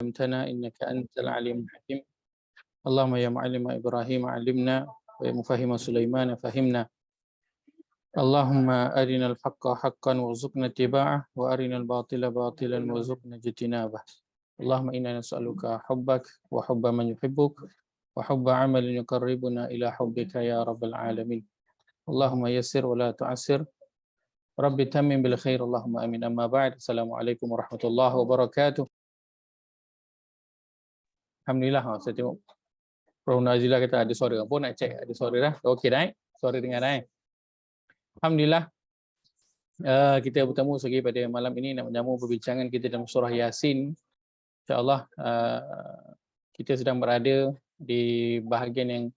علمتنا إنك أنت العليم الحكيم. اللهم يا معلم إبراهيم علمنا ويا مفهم سليمان فهمنا. اللهم أرنا الحق حقا وارزقنا اتباعه وأرنا الباطل باطلا وارزقنا اجتنابه. اللهم إنا نسألك حبك وحب من يحبك وحب عمل يقربنا إلى حبك يا رب العالمين. اللهم يسر ولا تعسر. رب تمم بالخير اللهم آمين. أما بعد. السلام عليكم ورحمة الله وبركاته. Alhamdulillah, saya tengok Prof. Nazila kata ada suara. Apa nak cek ada suara dah? Okey dah. Suara dengar dah. Alhamdulillah. Kita bertemu lagi pada malam ini nak menyambung perbincangan kita dalam surah Yasin. InsyaAllah kita sedang berada di bahagian yang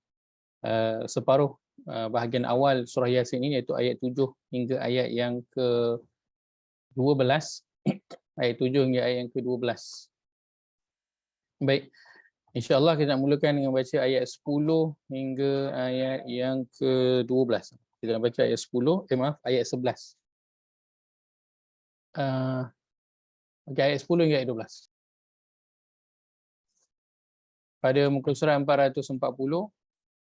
separuh bahagian awal surah Yasin ini, iaitu ayat 7 hingga ayat yang ke-12. Ayat 7 hingga ayat yang ke-12. Baik. InsyaAllah kita nak mulakan dengan baca ayat 10 hingga ayat yang ke-12. Kita nak baca ayat 10, ayat 11. Okay, ayat 10 hingga ayat 12. Pada muka surah 440,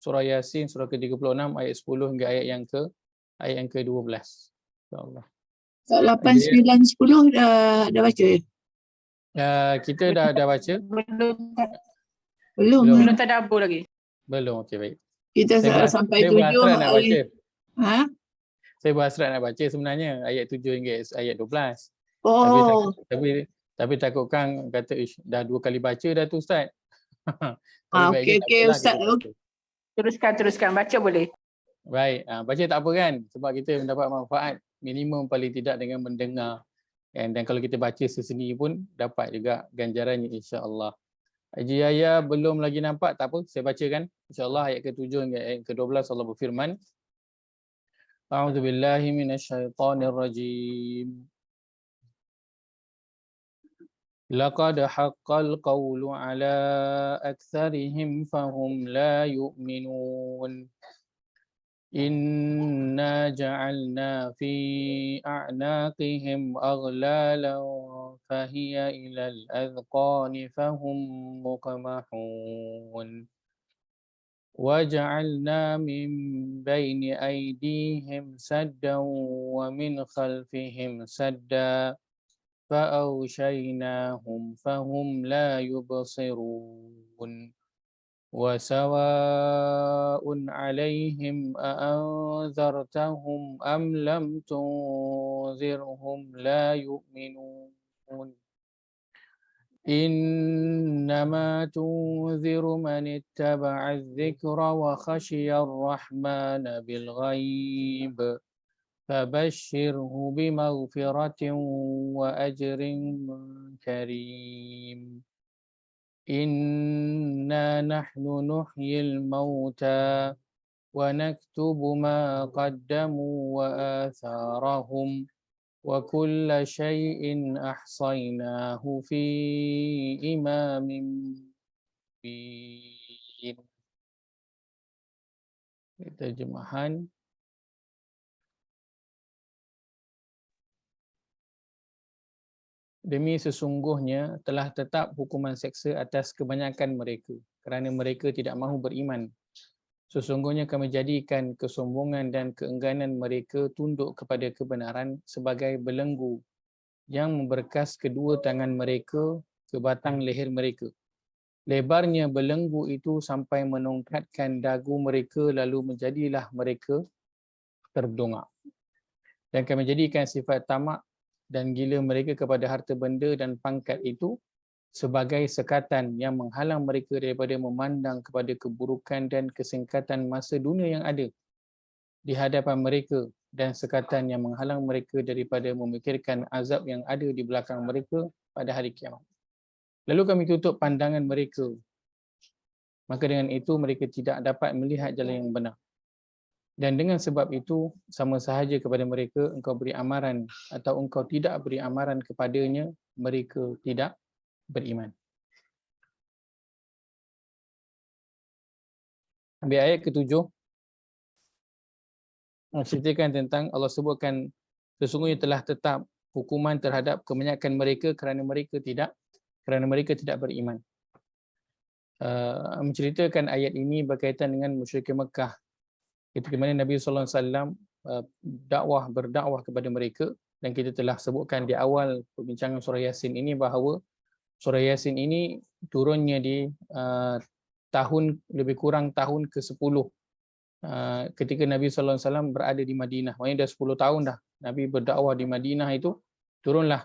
surah Yasin, surah ke-36, ayat 10 hingga ayat yang ke-12. InsyaAllah. 8, 9, 10 dah baca? Kita dah baca. Belum terdabur lagi. Belum, okey baik. Kita sampai 7 nak baca. Ha? Saya berhasrat nak baca sebenarnya ayat 7 hingga ayat 12. Oh. Tapi takutkan kata dah 2 kali baca dah tu Ustaz. Okey Ustaz. Teruskan baca boleh. Baik, baca tak apa kan? Sebab kita mendapat manfaat minimum paling tidak dengan mendengar. Dan kalau kita baca sesendiri pun dapat juga ganjarannya insya-Allah. Haji Yahya belum lagi nampak, tak apa, saya bacakan. InsyaAllah ayat ke-7 hingga ayat ke-12 Allah berfirman. A'udzubillahi minasyaitonirrajim. Laqad haqqal qawlu ala aktsarihim fahum la yu'minun. Inna ja'alna fi a'naqihim aghlalan fahiya ilal adhqani fahum muqmahun. وَجَعَلْنَا مِنْ بَيْنِ أَيْدِيهِمْ سَدًّا وَمِنْ خَلْفِهِمْ سَدًّا فَأَغْشَيْنَاهُمْ فَهُمْ لَا يُبْصِرُونَ وَسَوَاءٌ عَلَيْهِمْ أَأَنذَرْتَهُمْ أَمْ لَمْ تُنذِرْهُمْ لَا يُؤْمِنُونَ إنما تنذر من اتبع الذكر وخشي الرحمن بالغيب فبشره بمغفرة وأجر كريم إنا نحن نحيي الموتى ونكتب ما قدموا وآثارهم وَكُلَّ شَيْءٍ أَحْصَيْنَاهُ فِي إِمَامٍ مُبِينٍ. Terjemahan. Demi sesungguhnya telah tetap hukuman seksa atas kebanyakan mereka kerana mereka tidak mahu beriman. Sesungguhnya kami jadikan kesombongan dan keengganan mereka tunduk kepada kebenaran sebagai belenggu yang memberkas kedua tangan mereka ke batang leher mereka. Lebarnya belenggu itu sampai menongkatkan dagu mereka lalu menjadilah mereka terdongak. Dan kami jadikan sifat tamak dan gila mereka kepada harta benda dan pangkat itu sebagai sekatan yang menghalang mereka daripada memandang kepada keburukan dan kesingkatan masa dunia yang ada di hadapan mereka dan sekatan yang menghalang mereka daripada memikirkan azab yang ada di belakang mereka pada hari kiamat. Lalu kami tutup pandangan mereka. Maka dengan itu mereka tidak dapat melihat jalan yang benar. Dan dengan sebab itu sama sahaja kepada mereka engkau beri amaran atau engkau tidak beri amaran kepadanya, mereka tidak beriman. Ambil ayat ke-7. Ceritakan tentang Allah sebutkan sesungguhnya telah tetap hukuman terhadap kebanyakan mereka kerana mereka tidak kerana mereka tidak beriman. Menceritakan ayat ini berkaitan dengan musyrikin Mekah. Itu di mana Nabi sallallahu alaihi wasallam berdakwah kepada mereka, dan kita telah sebutkan di awal perbincangan surah Yasin ini bahawa surah Yasin ini turunnya di tahun lebih kurang tahun ke-10 ketika Nabi sallallahu alaihi wasallam berada di Madinah. Maksudnya dah 10 tahun dah Nabi berdakwah di Madinah, itu turunlah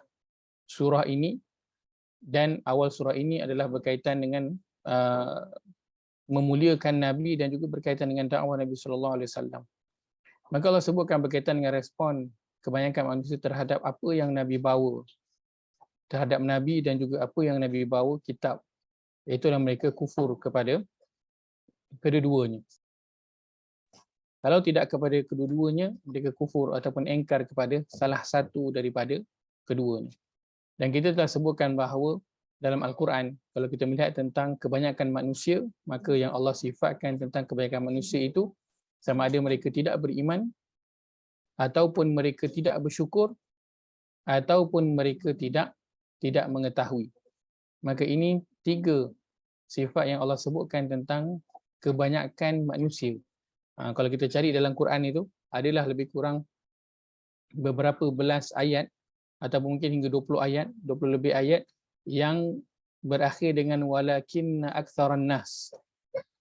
surah ini, dan awal surah ini adalah berkaitan dengan memuliakan Nabi dan juga berkaitan dengan dakwah Nabi sallallahu alaihi wasallam. Maka Allah sebutkan berkaitan dengan respon kebanyakan manusia terhadap apa yang Nabi bawa, terhadap Nabi dan juga apa yang Nabi bawa, kitab. Itulah mereka kufur kepada kedua-duanya. Kalau tidak kepada kedua-duanya, mereka kufur ataupun engkar kepada salah satu daripada keduanya. Dan kita telah sebutkan bahawa dalam Al-Quran, kalau kita melihat tentang kebanyakan manusia, maka yang Allah sifatkan tentang kebanyakan manusia itu sama ada mereka tidak beriman, ataupun mereka tidak bersyukur, ataupun mereka tidak mengetahui. Maka ini 3 sifat yang Allah sebutkan tentang kebanyakan manusia. Kalau kita cari dalam Quran itu, adalah lebih kurang beberapa belas ayat, atau mungkin hingga 20 ayat, 20 lebih ayat yang berakhir dengan walakinna aktsaran nas,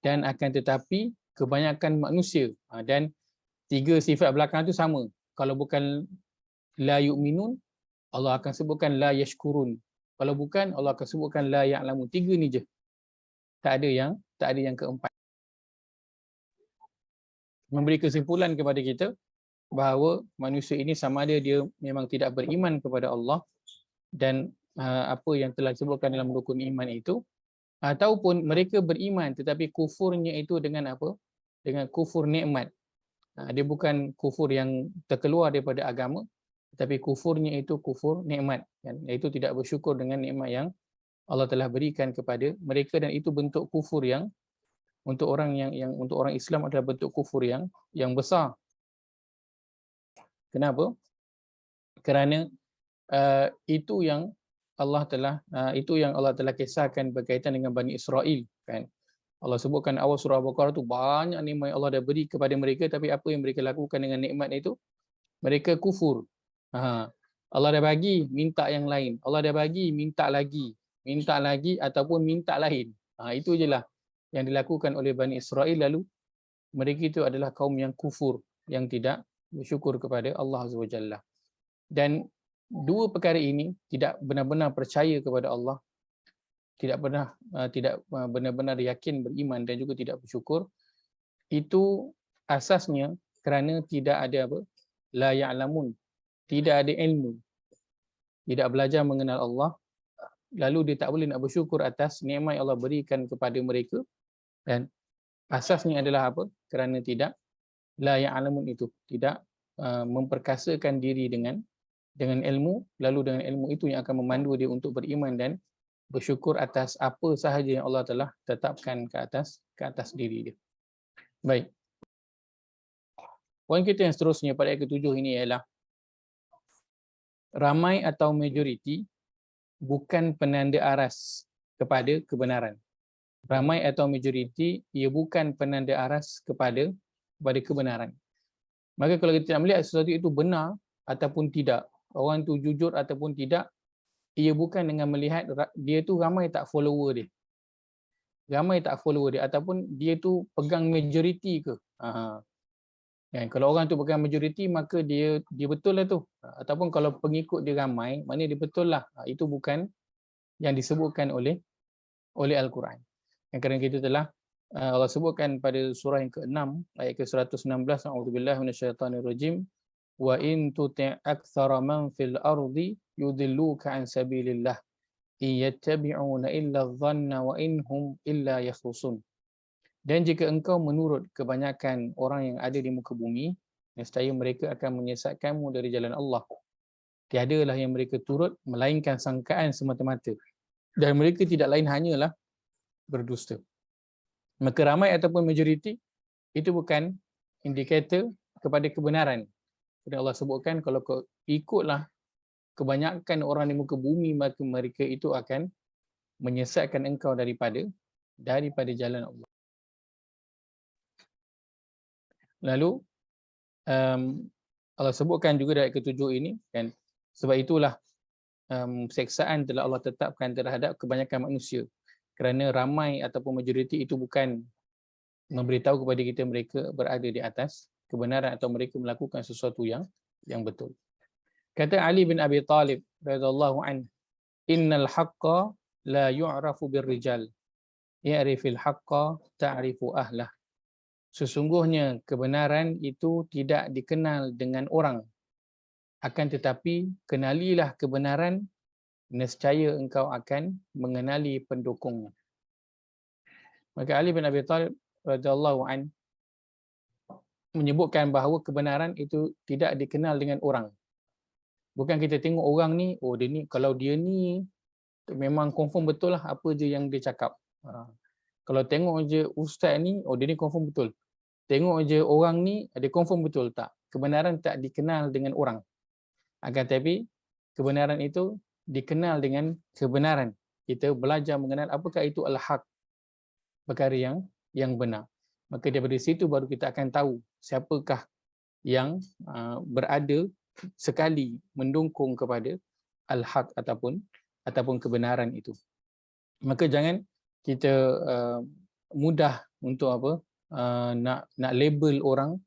dan akan tetapi kebanyakan manusia. Dan 3 sifat belakang itu sama. Kalau bukan la yu'minun, Allah akan sebutkan la yashkurun. Kalau bukan, Allah akan sebutkan la ya'lamun. 3 ni je. Tak ada yang keempat. Memberi kesimpulan kepada kita bahawa manusia ini sama ada dia memang tidak beriman kepada Allah dan apa yang telah disebutkan dalam rukun iman itu, ataupun mereka beriman tetapi kufurnya itu dengan apa? Dengan kufur nikmat. Dia bukan kufur yang terkeluar daripada agama, tetapi kufurnya itu kufur nikmat, iaitu tidak bersyukur dengan nikmat yang Allah telah berikan kepada mereka, dan itu bentuk kufur yang untuk orang yang untuk orang Islam adalah bentuk kufur yang besar. Kenapa? Kerana itu yang Allah telah kisahkan berkaitan dengan Bani Israel, kan. Allah sebutkan awal surah Al-Baqarah tu banyak nikmat yang Allah dah beri kepada mereka, tapi apa yang mereka lakukan dengan nikmat itu? Mereka kufur. Allah dah bagi, minta yang lain. Allah dah bagi, minta lagi ataupun minta lain. Itu je lah yang dilakukan oleh Bani Israel. Lalu mereka itu adalah kaum yang kufur, yang tidak bersyukur kepada Allah Azza wa Jalla. Dan 2 perkara ini, tidak benar-benar percaya kepada Allah, tidak benar-benar yakin beriman dan juga tidak bersyukur, itu asasnya kerana tidak ada apa? La ya'lamun. Tidak ada ilmu. Tidak belajar mengenal Allah. Lalu dia tak boleh nak bersyukur atas nikmat yang Allah berikan kepada mereka. Dan asasnya adalah apa? Kerana tidak la ya'lamun itu, tidak memperkasakan diri dengan ilmu, lalu dengan ilmu itu yang akan memandu dia untuk beriman dan bersyukur atas apa sahaja yang Allah telah tetapkan ke atas diri dia. Baik. Poin kita yang seterusnya pada ayat ke-7 ini ialah ramai atau majoriti bukan penanda aras kepada kebenaran. Ramai atau majoriti ia bukan penanda aras kepada kebenaran. Maka kalau kita nak melihat sesuatu itu benar ataupun tidak, orang tu jujur ataupun tidak, ia bukan dengan melihat dia tu ramai tak follower dia. Ramai tak follower dia, ataupun dia tu pegang majoriti ke. Kalau orang tu pegang majoriti, maka dia betul lah tu. Ataupun kalau pengikut dia ramai, maknanya dia betul lah. Itu bukan yang disebutkan oleh Al-Quran. Yang kerana kita telah Allah sebutkan pada surah yang ke-6 ayat ke-116, a'udzubillahi minasyaitonirrajim, wa in tuti' aktsara man fil ardi yudilluka an sabilillah iyattabi'una illa adh-dhanna wa inhum illa yakhrusun. Dan jika engkau menurut kebanyakan orang yang ada di muka bumi, nescaya mereka akan menyesatkanmu dari jalan Allah. Tiadalah yang mereka turut melainkan sangkaan semata-mata, dan mereka tidak lain hanyalah berdusta. Maka ramai ataupun majoriti itu bukan indikator kepada kebenaran. Kerana Allah sebutkan kalau kau ikutlah kebanyakan orang di muka bumi, maka mereka itu akan menyesatkan engkau daripada jalan Allah. Lalu Allah sebutkan juga dari ketujuh ini, kan, sebab itulah seksaan telah Allah tetapkan terhadap kebanyakan manusia, kerana ramai ataupun majoriti itu bukan memberitahu kepada kita mereka berada di atas kebenaran atau mereka melakukan sesuatu yang betul. Kata Ali bin Abi Talib radhiyallahu anhu, innal haqqa la yu'rafu birrijal, ya'rifil haqqa ta'rifu ahlah. Sesungguhnya kebenaran itu tidak dikenal dengan orang, akan tetapi kenalilah kebenaran, nescaya engkau akan mengenali pendukungnya. Maka Ali bin Abi Talib radhiyallahu anhu menyebutkan bahawa kebenaran itu tidak dikenal dengan orang. Bukan kita tengok orang ni, oh dia ni, kalau dia ni memang confirm betul lah apa je yang dia cakap. Kalau tengok je ustaz ni, oh dia ni confirm betul. Tengok je orang ni, dia confirm betul. Tak. Kebenaran tak dikenal dengan orang. Akan tetapi kebenaran itu dikenal dengan kebenaran. Kita belajar mengenal apakah itu al-haq, perkara yang benar. Maka daripada situ baru kita akan tahu siapakah yang berada sekali mendukung kepada al-haq ataupun kebenaran itu. Maka jangan kita mudah untuk apa, nak label orang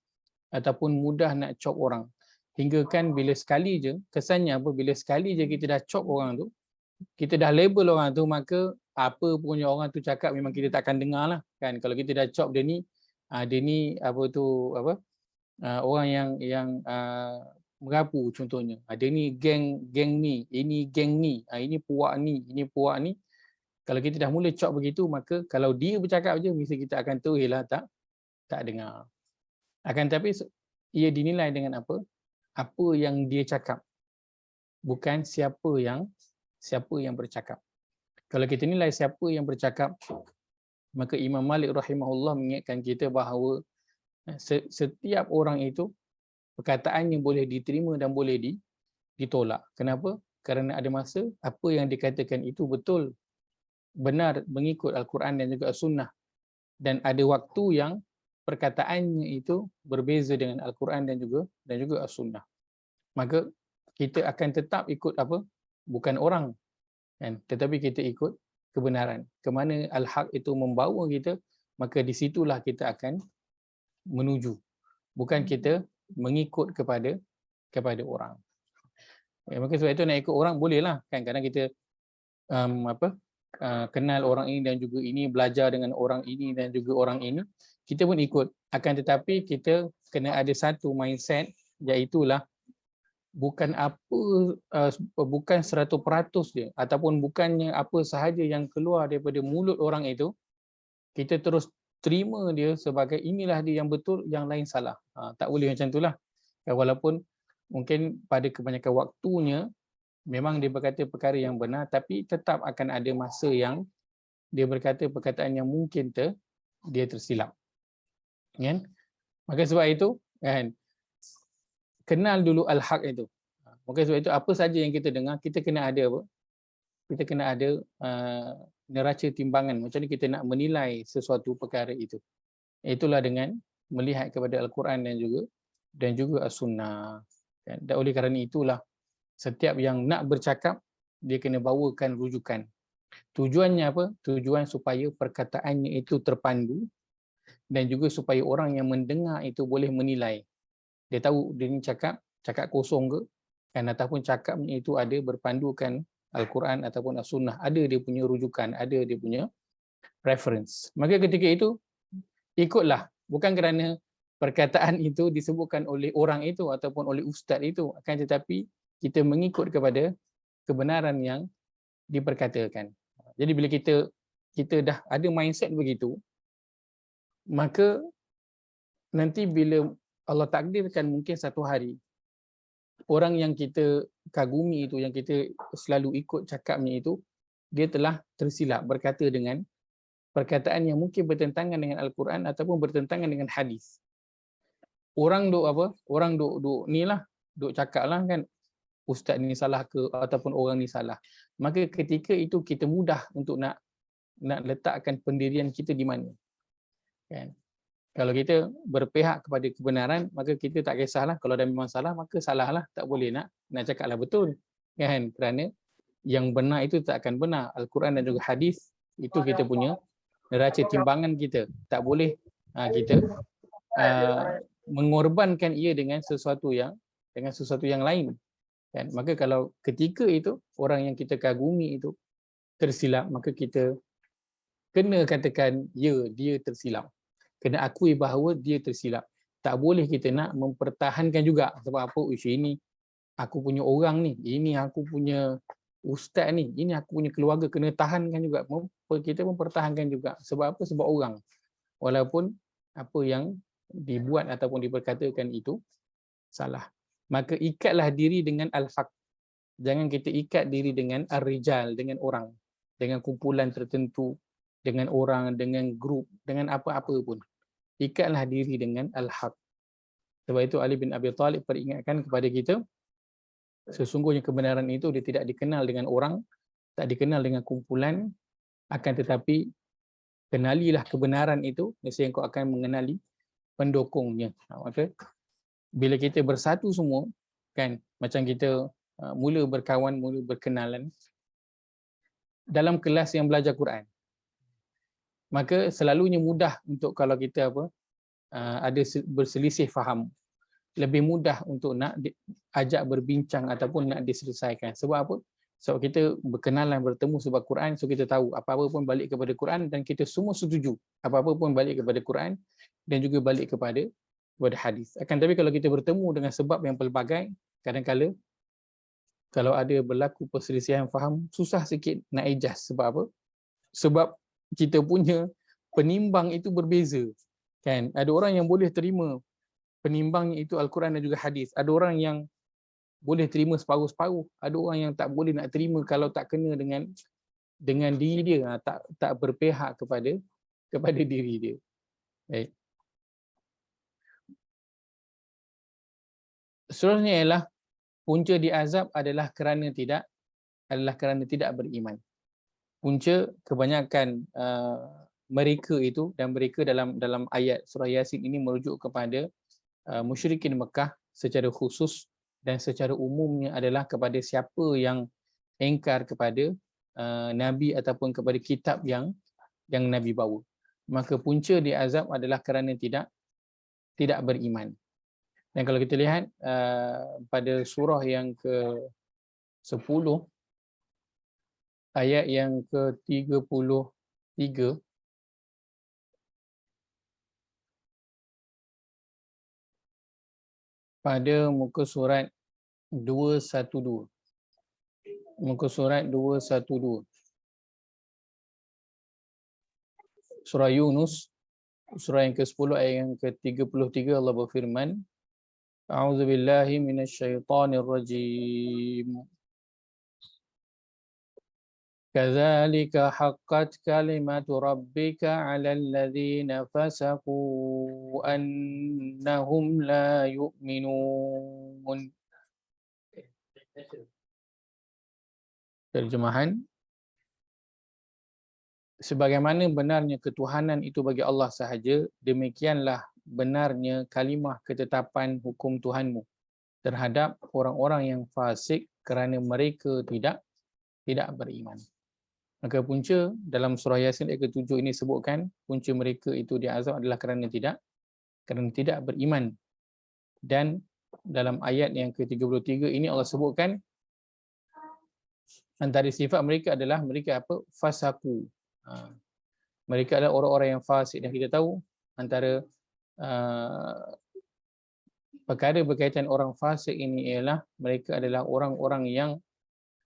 ataupun mudah nak cop orang. Hingga kan bila sekali je, kesannya apa, bila sekali je kita dah cop orang tu, kita dah label orang tu, maka apa punya orang tu cakap memang kita takkan dengar lah, kan. Kalau kita dah cop dia ni apa tu, apa, orang yang merapu contohnya, dia ni geng ni, ini geng ni, ini puak ni, ini puak ni. Kalau kita dah mula cop begitu, maka kalau dia bercakap je, mesti kita akan tahu, yelah, tak dengar. Akan tapi ia dinilai dengan apa yang dia cakap, bukan siapa yang bercakap. Kalau kita nilai siapa yang bercakap, maka Imam Malik rahimahullah mengingatkan kita bahawa setiap orang itu perkataannya boleh diterima dan boleh ditolak. Kenapa? Kerana ada masa apa yang dikatakan itu betul, benar mengikut Al-Quran dan juga As-Sunnah, dan ada waktu yang perkataannya itu berbeza dengan Al-Quran dan juga As-Sunnah. Maka kita akan tetap ikut apa? Bukan orang, kan? Tetapi kita ikut kebenaran. Kemana al-haq itu membawa kita, maka di situlah kita akan menuju. Bukan kita mengikut kepada orang. Maka sebab itu nak ikut orang bolehlah, kan? Kadang kita kenal orang ini dan juga ini, belajar dengan orang ini dan juga orang ini, kita pun ikut. Akan tetapi kita kena ada satu mindset, iaitulah bukan 100% dia, ataupun bukannya apa sahaja yang keluar daripada mulut orang itu kita terus terima dia sebagai inilah dia yang betul, yang lain salah. Tak boleh macam itulah. Walaupun mungkin pada kebanyakan waktunya memang dia berkata perkara yang benar, tapi tetap akan ada masa yang dia berkata perkataan yang mungkin dia tersilap, kan? Maka sebab itu, kan, kenal dulu al-haq itu. Maka sebab itu apa saja yang kita dengar, kita kena ada apa? Kita kena ada neraca timbangan, macam mana kita nak menilai sesuatu perkara itu. Itulah dengan melihat kepada Al-Quran dan juga As-Sunnah. Dan oleh kerana itulah setiap yang nak bercakap, dia kena bawakan rujukan. Tujuannya apa? Tujuan supaya perkataannya itu terpandu dan juga supaya orang yang mendengar itu boleh menilai. Dia tahu dia ni cakap kosong ke, kan, ataupun cakapnya itu ada berpandukan Al-Quran ataupun As-Sunnah, ada dia punya rujukan, ada dia punya reference. Maka ketika itu ikutlah, bukan kerana perkataan itu disebutkan oleh orang itu ataupun oleh ustaz itu, akan tetapi kita mengikut kepada kebenaran yang diperkatakan. Jadi bila kita dah ada mindset begitu, maka nanti bila Allah takdirkan mungkin satu hari orang yang kita kagumi itu, yang kita selalu ikut cakapnya itu, dia telah tersilap berkata dengan perkataan yang mungkin bertentangan dengan Al-Quran ataupun bertentangan dengan hadis. Orang duk apa? Orang duk ni lah, duk cakap lah, kan. ustaz ni salah ke ataupun orang ni salah. Maka ketika itu kita mudah untuk nak letakkan pendirian kita di mana. Kan? Kalau kita berpihak kepada kebenaran, maka kita tak kisahlah kalau dah memang salah, maka salahlah, tak boleh nak cakaplah betul. Kan? Kerana yang benar itu tak akan benar. Al-Quran dan juga hadis itu kita punya neraca timbangan kita. Tak boleh kita mengorbankan ia dengan sesuatu yang lain. Kan? Maka kalau ketika itu orang yang kita kagumi itu tersilap, maka kita kena katakan ya, dia tersilap. Kena akui bahawa dia tersilap. Tak boleh kita nak mempertahankan juga. Sebab apa? Ini aku punya orang ni, ini aku punya ustaz ni, ini aku punya keluarga, kena tahankan juga. Kita mempertahankan juga. Sebab apa? Sebab orang. Walaupun apa yang dibuat ataupun diperkatakan itu salah. Maka ikatlah diri dengan al-haq. Jangan kita ikat diri dengan ar-rijal, dengan orang, dengan kumpulan tertentu, dengan orang, dengan grup, dengan apa-apa pun. Ikatlah diri dengan al-haq. Sebab itu Ali bin Abi Talib peringatkan kepada kita, sesungguhnya kebenaran itu dia tidak dikenal dengan orang, tak dikenal dengan kumpulan, akan tetapi kenalilah kebenaran itu, nescaya engkau akan mengenali pendukungnya. Maka bila kita bersatu semua, kan, macam kita mula berkawan, mula berkenalan dalam kelas yang belajar Quran, maka selalunya mudah untuk kalau kita ada berselisih faham, lebih mudah untuk nak ajak berbincang ataupun nak diselesaikan. Sebab apa? Sebab kita berkenalan, bertemu sebab Quran, so kita tahu apa-apa pun balik kepada Quran dan kita semua setuju. Apa-apa pun balik kepada Quran dan juga balik kepada hadis. Akan tapi kalau kita bertemu dengan sebab yang pelbagai, kadang-kala kalau ada berlaku perselisihan faham, susah sikit nak ijaz. Sebab apa? Sebab kita punya penimbang itu berbeza. Kan? Ada orang yang boleh terima penimbangnya itu Al-Quran dan juga hadis. Ada orang yang boleh terima separuh-separuh. Ada orang yang tak boleh nak terima kalau tak kena dengan diri dia, tak berpihak kepada diri dia. Baik. Seterusnya ialah punca diazab adalah kerana tidak beriman. Punca kebanyakan mereka itu, dan mereka dalam ayat surah Yasin ini merujuk kepada musyrikin Mekah secara khusus dan secara umumnya adalah kepada siapa yang engkar kepada Nabi ataupun kepada kitab yang Nabi bawa. Maka punca diazab adalah kerana tidak beriman. Dan kalau kita lihat pada surah yang ke-10 ayat yang ke-33, pada muka surat 212. Muka surat 212. Surah Yunus, surah yang ke-10 ayat yang ke-33, Allah berfirman, A'udzubillahi minasyaitonirrajim. Kadzalika haqqat kalimatu rabbika 'alal ladzina fasaqu annahum la yu'minun. Terjemahan, sebagaimana benarnya ketuhanan itu bagi Allah sahaja, demikianlah benarnya kalimah ketetapan hukum Tuhanmu terhadap orang-orang yang fasik kerana mereka tidak beriman. Maka punca dalam surah Yasin ayat ke-7 ini sebutkan punca mereka itu diazab adalah kerana tidak beriman. Dan dalam ayat yang ke-33 ini Allah sebutkan antara sifat mereka adalah mereka fasaku. Mereka adalah orang-orang yang fasik, dan kita tahu antara perkara berkaitan orang fasik ini ialah mereka adalah orang-orang yang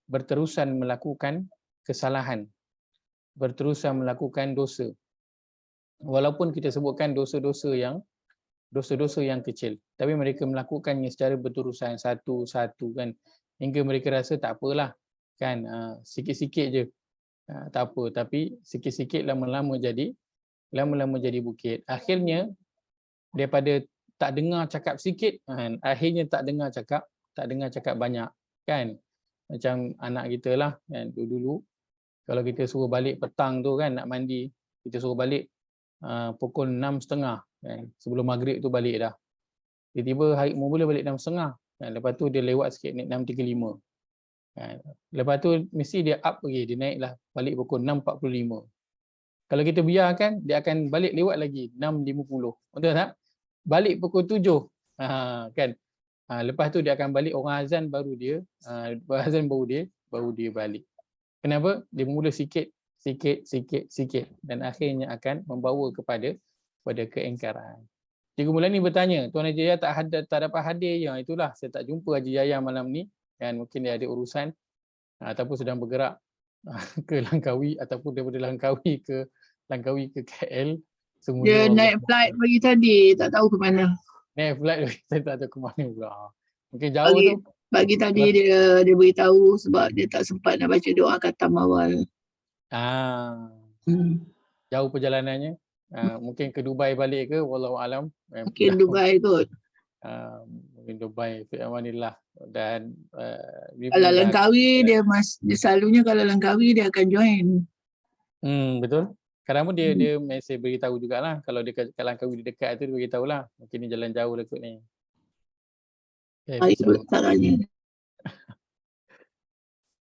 berterusan melakukan kesalahan, berterusan melakukan dosa. Walaupun kita sebutkan dosa-dosa yang kecil, tapi mereka melakukannya secara berterusan satu-satu, kan, hingga mereka rasa tak apalah, kan, sikit-sikit je, tak apa, tapi sikit-sikit lama-lama jadi bukit. Akhirnya daripada tak dengar cakap sikit, akhirnya tak dengar cakap banyak. kan. Macam anak kita lah kan, dulu kalau kita suruh balik petang tu kan nak mandi, kita suruh balik pukul 6.30 kan, sebelum maghrib tu balik dah. Tiba-tiba hari mula balik 6.30 kan, lepas tu dia lewat sikit naik 6.35 kan. Lepas tu mesti dia up lagi, dia naiklah balik pukul 6.45. Kalau kita biarkan dia akan balik lewat lagi 6.50, betul tak? Balik pukul 7 kan. Lepas tu dia akan balik, orang azan baru dia baru dia balik. Kenapa? Dia mula sikit dan akhirnya akan membawa kepada keingkaran. Cikgu Mulani bertanya, Tuan Haji Yahya tak dapat hadir ya. Itulah saya tak jumpa Haji Yahya malam ni kan, mungkin dia ada urusan ataupun sedang bergerak ke Langkawi ataupun daripada Langkawi ke KL. Dia naik flight pagi tadi, tak tahu ke mana. Naik flight saya tak tahu ke mana pula. Mungkin jauh tu. Pagi tadi dia beritahu sebab dia tak sempat nak baca doa khatam awal. Jauh perjalanannya. Mungkin ke Dubai balik ke, wallahu alam. Mungkin Dubai kot. Mungkin Dubai, fi amanillah. Dan kalau Langkawi dia selalunya kalau Langkawi dia akan join. Betul. Kadang pun dia mesej beritahu jugalah, kalau dia kat Langkawi di dekat tu dia beritahulah. Mungkin ni jalan jauh lah kot ni.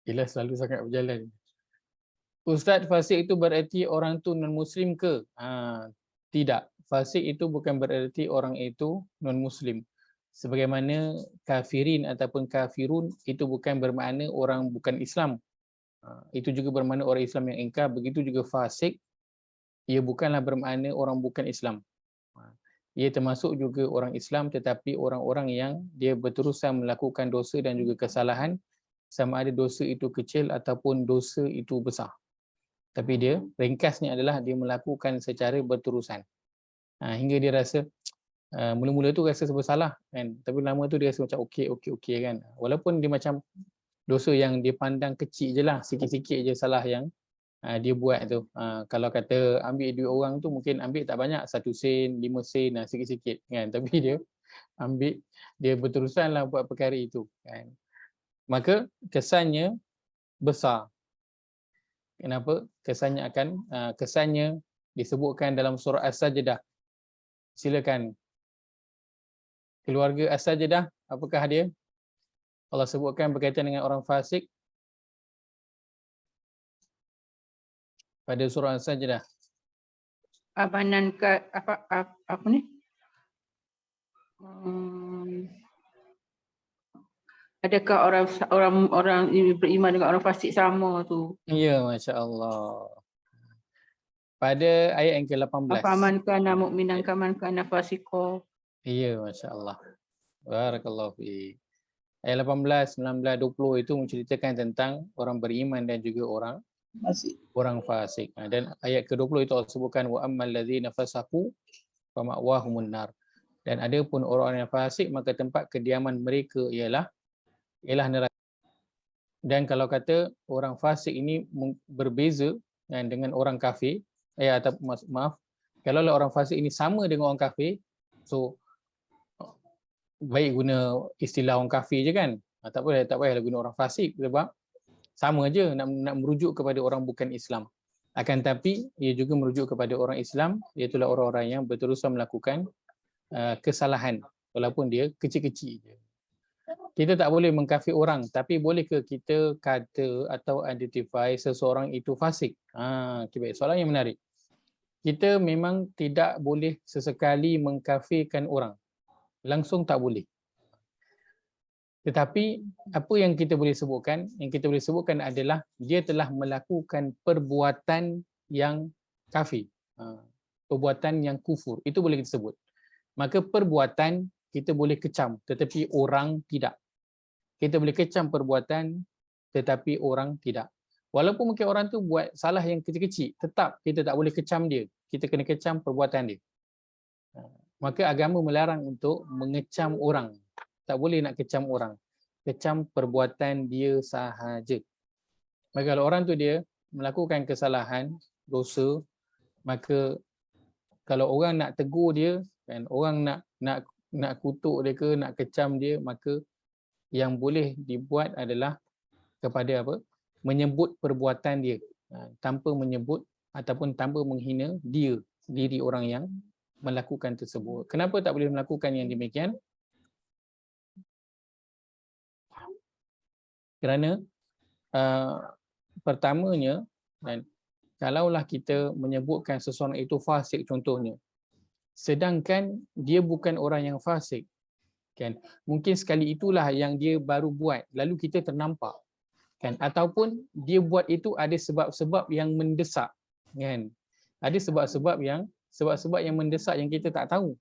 Yelah, selalu sangat berjalan. Ustaz, fasik itu bererti orang tu non-Muslim ke? Tidak. Fasik itu bukan bererti orang itu non-Muslim. Sebagaimana kafirin ataupun kafirun itu bukan bermakna orang bukan Islam. Itu juga bermakna orang Islam yang ingkar. Begitu juga fasik, ia bukanlah bermakna orang bukan Islam. Ia termasuk juga orang Islam, tetapi orang-orang yang dia berterusan melakukan dosa dan juga kesalahan, sama ada dosa itu kecil ataupun dosa itu besar. Tapi dia ringkasnya adalah dia melakukan secara berterusan. Hingga dia rasa mula-mula tu rasa bersalah kan, tapi lama tu dia rasa macam okey kan. Walaupun dia macam dosa yang dia pandang kecil je lah, sikit-sikit je salah yang dia buat tu. Kalau kata ambil duit orang tu mungkin ambil tak banyak, 1 sen, 5 sen, sikit-sikit kan. Tapi dia ambil, dia berterusanlah buat perkara itu kan. Maka kesannya besar. Kenapa? Kesannya disebutkan dalam surah As-Sajdah. Silakan. Keluarga As-Sajdah, apakah dia? Allah sebutkan berkaitan dengan orang fasik pada surah As-Sajdah. Apa ni? Adakah orang beriman dengan orang fasik sama tu? Ya, masya-Allah. Pada ayat yang ke-18. Afaman kana mu'minan kaman kana fasiqo. Ya, masya-Allah. Barakallahu fi. Ayat 18, 19, 20 itu menceritakan tentang orang beriman dan juga orang fasik. Dan ayat ke-20 itu Allah sebutkan wa ammal ladzina fasaqu fa ma'wahumun nar. Dan ada pun orang yang fasik maka tempat kediaman mereka ialah neraka. Dan kalau kata orang fasik ini berbeza dengan orang kafir, atau maaf, kalau orang fasik ini sama dengan orang kafir, so baik guna istilah orang kafir je kan. Tak payahlah guna orang fasik sebab sama je nak merujuk kepada orang bukan Islam. Akan tapi ia juga merujuk kepada orang Islam, iaitu orang-orang yang berterusan melakukan kesalahan walaupun dia kecil-kecil je. Kita tak boleh mengkafir orang, tapi boleh ke kita kata atau identify seseorang itu fasik? Baik, soalan yang menarik. Kita memang tidak boleh sesekali mengkafirkan orang. Langsung tak boleh. Tetapi apa yang kita boleh sebutkan? Yang kita boleh sebutkan adalah dia telah melakukan perbuatan yang kafir. Perbuatan yang kufur. Itu boleh kita sebut. Maka perbuatan kita boleh kecam, tetapi orang tidak. Kita boleh kecam perbuatan, tetapi orang tidak. Walaupun mungkin orang tu buat salah yang kecil-kecil, tetap kita tak boleh kecam dia. Kita kena kecam perbuatan dia. Maka agama melarang untuk mengecam orang. Tak boleh nak kecam orang. Kecam perbuatan dia sahaja. Maka kalau orang tu dia melakukan kesalahan, dosa, maka kalau orang nak tegur dia, kan, orang nak kutuk dia ke, nak kecam dia, maka yang boleh dibuat adalah kepada apa? Menyebut perbuatan dia tanpa menyebut ataupun tanpa menghina diri orang yang melakukan tersebut. Kenapa tak boleh melakukan yang demikian? Kerana pertamanya, dan kalaulah kita menyebutkan seseorang itu fasik contohnya, sedangkan dia bukan orang yang fasik, kan, mungkin sekali itulah yang dia baru buat lalu kita ternampak, kan, ataupun dia buat itu ada sebab-sebab yang mendesak, kan, ada sebab-sebab yang mendesak yang kita tak tahu.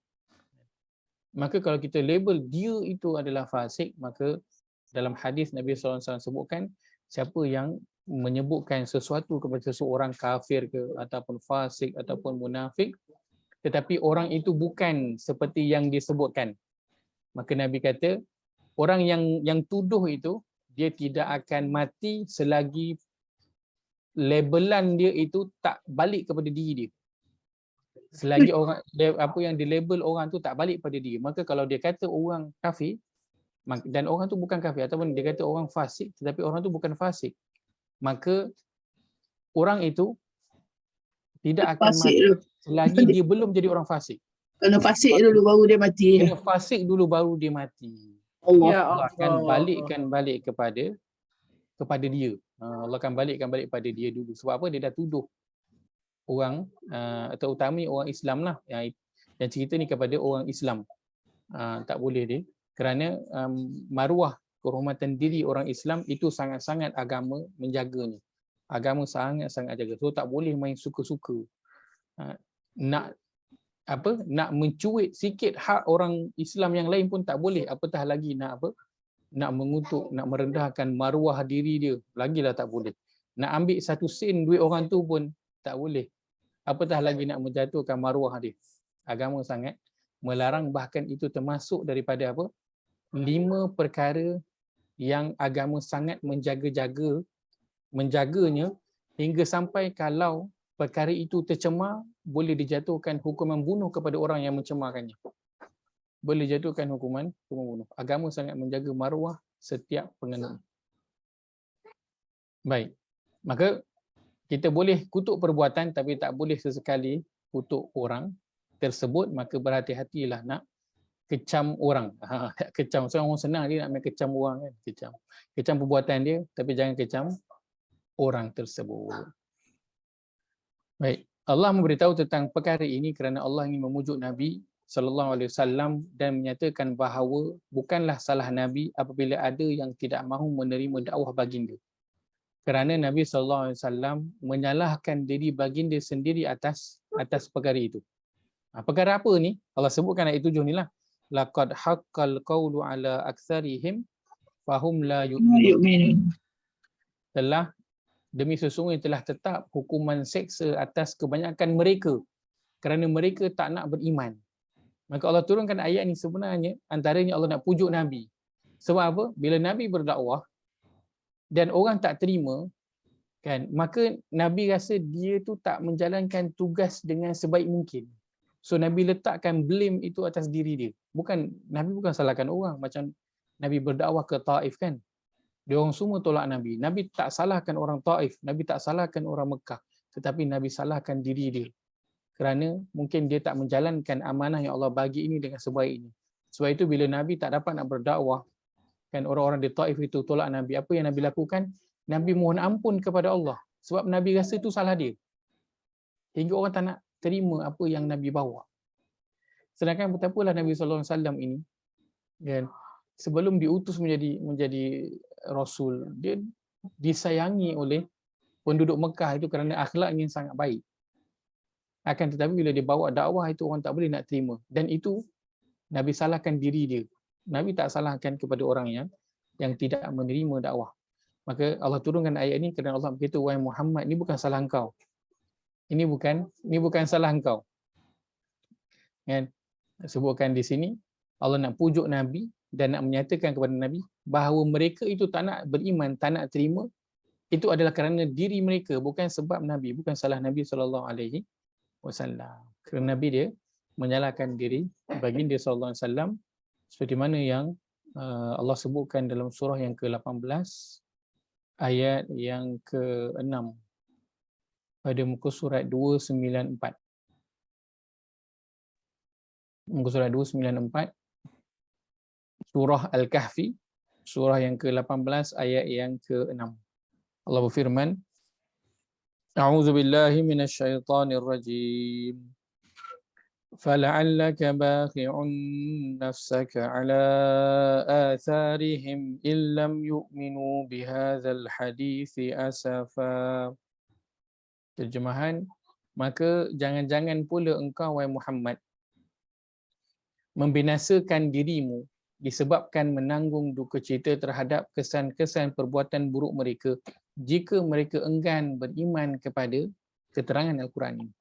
Maka kalau kita label dia itu adalah fasik, maka dalam hadis Nabi SAW sebutkan, siapa yang menyebutkan sesuatu kepada seseorang kafir ke ataupun fasik ataupun munafik, tetapi orang itu bukan seperti yang disebutkan, maka Nabi kata orang yang tuduh itu dia tidak akan mati selagi labelan dia itu tak balik kepada diri dia. Selagi orang apa yang dilabel orang tu tak balik pada dia. Maka kalau dia kata orang kafir dan orang tu bukan kafir, ataupun dia kata orang fasik tetapi orang tu bukan fasik, maka orang itu tidak akan Fasik mati dulu. selagi dia belum jadi orang fasik. Kena fasik dulu baru dia mati. Kena fasik dulu baru dia mati. Allah. Ya Allah akan Allah. balikkan balik kepada dia. Allah akan balikkan balik pada dia dulu. Sebab apa? Dia dah tuduh orang, terutama orang Islam lah. Yang cerita ni kepada orang Islam. Tak boleh dia. Kerana maruah, kehormatan diri orang Islam itu sangat-sangat agama menjaganya. Agama sangat-sangat jaga. So tak boleh main suka-suka. Nak mencuit sikit hak orang Islam yang lain pun tak boleh. Apatah lagi nak mengutuk, nak merendahkan maruah diri dia, lagilah tak boleh. Nak ambil satu sen duit orang tu pun tak boleh. Apatah lagi nak menjatuhkan maruah dia. Agama sangat melarang, bahkan itu termasuk daripada 5 perkara yang agama sangat menjaganya, hingga sampai kalau perkara itu tercemar, boleh dijatuhkan hukuman bunuh kepada orang yang mencemarkannya. Boleh jatuhkan hukuman bunuh. Agama sangat menjaga maruah setiap penganut. Baik. Maka kita boleh kutuk perbuatan tapi tak boleh sesekali kutuk orang tersebut. Maka berhati-hatilah nak kecam orang. Kecam. Seorang orang senang dia nak main kecam orang kan. Kecam perbuatan dia tapi jangan kecam orang tersebut. Baik. Allah memberitahu tentang perkara ini kerana Allah ingin memujuk Nabi SAW dan menyatakan bahawa bukanlah salah Nabi apabila ada yang tidak mahu menerima dakwah baginda. Kerana Nabi SAW menyalahkan diri baginda sendiri atas perkara itu. Perkara apa ni? Allah sebutkan ayat 7 ni lah. Laqad haqqal qawlu ala aktsarihim fahum la yu'minun. Telah demi sesungguhnya telah tetap hukuman seksa atas kebanyakan mereka kerana mereka tak nak beriman. Maka Allah turunkan ayat ni sebenarnya antaranya Allah nak pujuk Nabi. Sebab apa? Bila Nabi berdakwah dan orang tak terima, kan, maka Nabi rasa dia tu tak menjalankan tugas dengan sebaik mungkin. So Nabi letakkan blame itu atas diri dia. Nabi bukan salahkan orang, macam Nabi berdakwah ke Taif kan. Dia orang semua tolak Nabi. Nabi tak salahkan orang Taif, Nabi tak salahkan orang Mekah, tetapi Nabi salahkan diri dia. Kerana mungkin dia tak menjalankan amanah yang Allah bagi ini dengan sebaiknya. Sebab itu bila Nabi tak dapat nak berdakwah, kan, orang-orang di Taif itu tolak Nabi. Apa yang Nabi lakukan? Nabi mohon ampun kepada Allah. Sebab Nabi rasa itu salah dia. Hingga orang tak nak terima apa yang Nabi bawa. Sedangkan betapalah Nabi SAW ini, kan, sebelum diutus menjadi Rasul, dia disayangi oleh penduduk Mekah itu kerana akhlaknya sangat baik. Akan tetapi bila dia bawa dakwah itu orang tak boleh nak terima. Dan itu Nabi salahkan diri dia. Nabi tak salahkan kepada orang yang tidak menerima dakwah. Maka Allah turunkan ayat ini kerana Allah berkata, wahai Muhammad, ini bukan salah engkau. Ini bukan salah engkau. Kan? Sebutkan di sini Allah nak pujuk Nabi dan nak menyatakan kepada Nabi bahawa mereka itu tak nak beriman, tak nak terima, itu adalah kerana diri mereka, bukan sebab Nabi, bukan salah Nabi SAW. Kerana Nabi dia menyalahkan diri baginda SAW seperti mana yang Allah sebutkan dalam surah yang ke-18 ayat yang ke-6 pada muka surat 294. Muka surat 294 surah Al-Kahfi, surah yang ke-18 ayat yang ke-6. Allah berfirman, A'udzu billahi minasyaitonir rajim. فَلَعَلَّكَ بَاخِعٌ نَفْسَكَ عَلَى آثَارِهِمْ إِن لَّمْ يُؤْمِنُوا بِهَذَا الْحَدِيثِ أَسَفًا. Terjemahan, maka jangan-jangan pula engkau wahai Muhammad membinasakan dirimu disebabkan menanggung duka cita terhadap kesan-kesan perbuatan buruk mereka jika mereka enggan beriman kepada keterangan Al-Quran ini.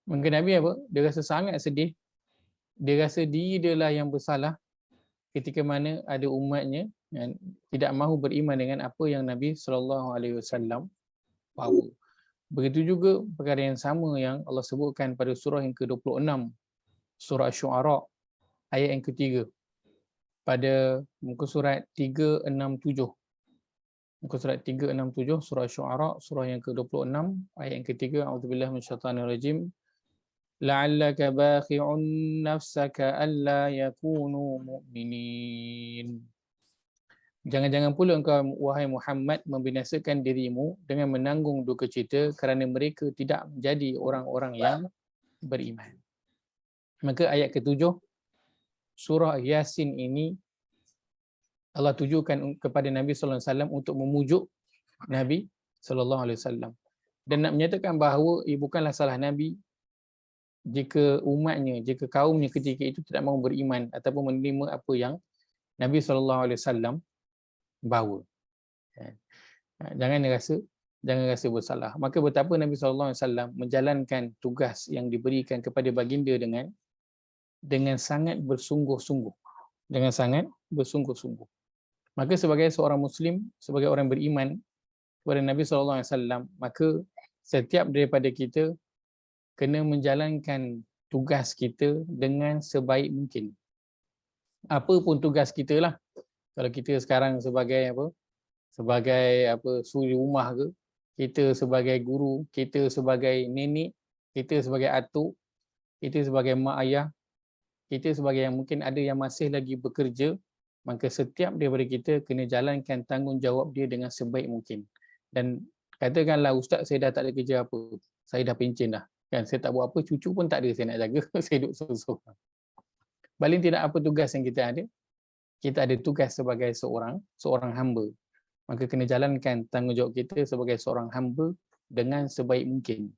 Maka Nabi apa? Dia rasa sangat sedih. Dia rasa diri dia lah yang bersalah ketika mana ada umatnya yang tidak mahu beriman dengan apa yang Nabi SAW bawa. Begitu juga perkara yang sama yang Allah sebutkan pada surah yang ke-26, surah Asy-Syu'ara ayat yang ketiga. Pada muka surat 367. Muka surat 367 surah Asy-Syu'ara surah yang ke-26 ayat yang ketiga. A'udzubillahi minasyaitonirrajim. La'allaka bakhi'un nafsaka alla yakunu mu'minin. Jangan-jangan pula engkau wahai Muhammad membinasakan dirimu dengan menanggung duka cita kerana mereka tidak menjadi orang-orang yang beriman. Maka ayat ke-7 surah Yasin ini Allah tujukan kepada Nabi sallallahu alaihi wasallam untuk memujuk Nabi sallallahu alaihi wasallam dan nak menyatakan bahawa bukanlah salah Nabi jika umatnya, jika kaumnya ketika itu tidak mahu beriman ataupun menerima apa yang Nabi SAW bawa. Jangan rasa bersalah. Maka betapa Nabi SAW menjalankan tugas yang diberikan kepada baginda dengan sangat bersungguh-sungguh. Dengan sangat bersungguh-sungguh. Maka sebagai seorang Muslim, sebagai orang beriman kepada Nabi SAW, maka setiap daripada kita kena menjalankan tugas kita dengan sebaik mungkin. Apa pun tugas kita lah. Kalau kita sekarang sebagai suri rumah ke, kita sebagai guru, kita sebagai nenek, kita sebagai atuk, kita sebagai mak ayah, kita sebagai yang mungkin ada yang masih lagi bekerja, maka setiap daripada kita kena jalankan tanggungjawab dia dengan sebaik mungkin. Dan katakanlah, ustaz saya dah tak ada kerja apa, saya dah pencen dah. Kan, saya tak buat apa, cucu pun tak ada saya nak jaga, saya duduk sorang-sorang. Paling tidak apa tugas yang kita ada? Kita ada tugas sebagai seorang hamba. Maka kena jalankan tanggungjawab kita sebagai seorang hamba dengan sebaik mungkin.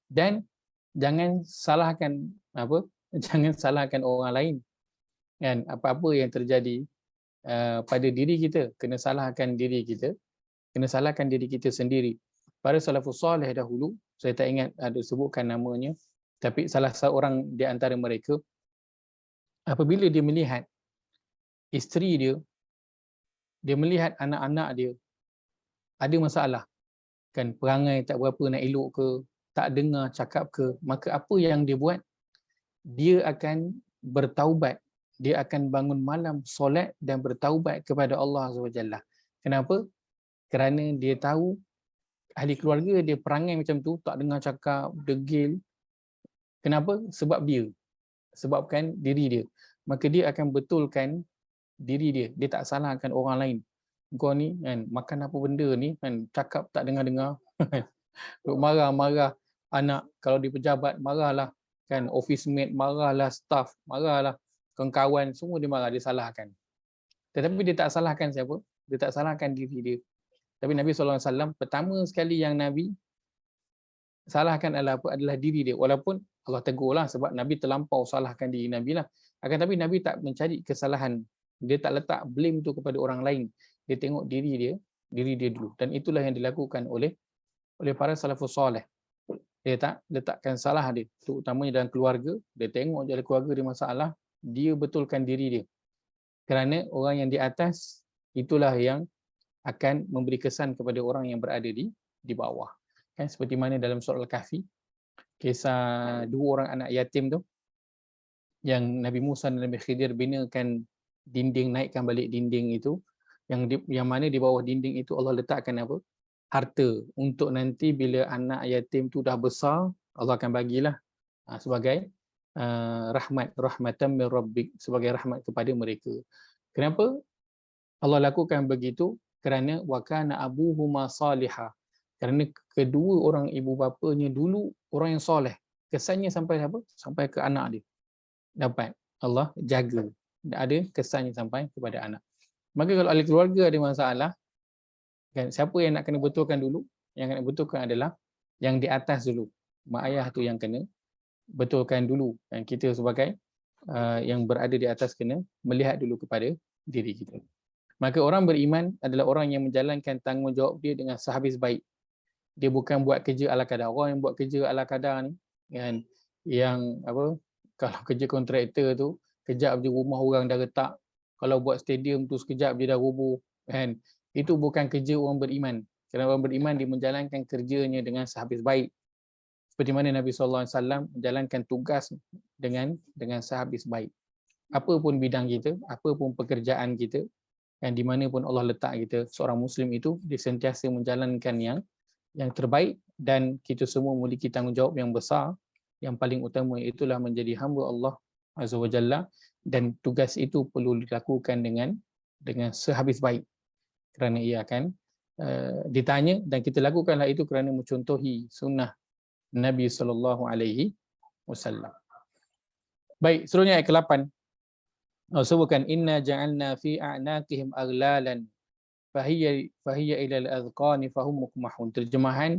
Dan jangan salahkan orang lain. Kan, apa-apa yang terjadi pada diri kita, kena salahkan diri kita sendiri. Para salafus salih dahulu, saya tak ingat ada sebutkan namanya, tapi salah seorang di antara mereka, apabila dia melihat isteri dia melihat anak-anak dia ada masalah, kan perangai tak berapa nak elok ke, tak dengar cakap ke, maka apa yang dia buat? Dia akan bertaubat, dia akan bangun malam solat dan bertaubat kepada Allah SWT. Kenapa? Kerana dia tahu ahli keluarga dia perangai macam tu, tak dengar cakap, degil. Kenapa? Sebabkan diri dia. Maka dia akan betulkan diri dia. Dia tak salahkan orang lain. Kau ni kan makan apa benda ni kan, cakap tak dengar-dengar. Marah-marah anak, kalau di pejabat marahlah, kan office mate marahlah, staff marahlah, kawan-kawan semua dia marah, dia salahkan. Tetapi dia tak salahkan siapa? Dia tak salahkan diri dia. Tapi Nabi SAW pertama sekali yang Nabi salahkan adalah diri dia. Walaupun Allah tegurlah sebab Nabi terlampau salahkan diri Nabi lah. Akan tapi Nabi tak mencari kesalahan. Dia tak letak blame tu kepada orang lain. Dia tengok diri dia dulu. Dan itulah yang dilakukan oleh para salafus soleh. Dia tak letakkan salah dia, terutamanya dalam keluarga. Dia tengok je keluarga dia masalah, dia betulkan diri dia. Kerana orang yang di atas itulah yang akan memberi kesan kepada orang yang berada di bawah. Kan seperti mana dalam surah Al-Kahfi, kisah dua orang anak yatim tu yang Nabi Musa dan Nabi Khidir binakan dinding, naikkan balik dinding itu, yang mana di bawah dinding itu Allah letakkan apa? Harta, untuk nanti bila anak yatim tu dah besar, Allah akan bagilah sebagai rahmatan min rabbik, sebagai rahmat kepada mereka. Kenapa Allah lakukan begitu? Kerana wa kana abuhuma salihah. Kerana kedua orang ibu bapanya dulu orang yang soleh. Kesannya sampai apa? Sampai ke anak dia. Dapat Allah jaga. Ada kesannya sampai kepada anak. Maka kalau ahli keluarga ada masalah, kan, siapa yang nak kena betulkan dulu? Yang kena betulkan adalah yang di atas dulu. Mak ayah tu yang kena betulkan dulu. Dan kita sebagai yang berada di atas kena melihat dulu kepada diri kita. Maka orang beriman adalah orang yang menjalankan tanggungjawab dia dengan sehabis baik. Dia bukan buat kerja ala kadar. Orang yang buat kerja ala kadar ni, kan, yang apa, kalau kerja kontraktor tu, kejap je rumah orang dah retak. Kalau buat stadium tu sekejap dia dah roboh, kan. Itu bukan kerja orang beriman. Kerana orang beriman dia menjalankan kerjanya dengan sehabis baik. Seperti mana Nabi SAW menjalankan tugas dengan sehabis baik. Apa pun bidang kita, apa pun pekerjaan kita, dan di mana pun Allah letak kita, seorang Muslim itu dia sentiasa menjalankan yang terbaik, dan kita semua memiliki tanggungjawab yang besar. Yang paling utama itulah menjadi hamba Allah Azza wa Jalla, dan tugas itu perlu dilakukan dengan sehabis baik. Kerana ia akan ditanya, dan kita lakukanlah itu kerana mencontohi sunnah Nabi SAW. Baik, seterusnya ayat ke-8. Allah sebutkan inna ja'alna fi a'naqihim aghlalan fahiya ila al-azqani fahum mukmahun. Terjemahan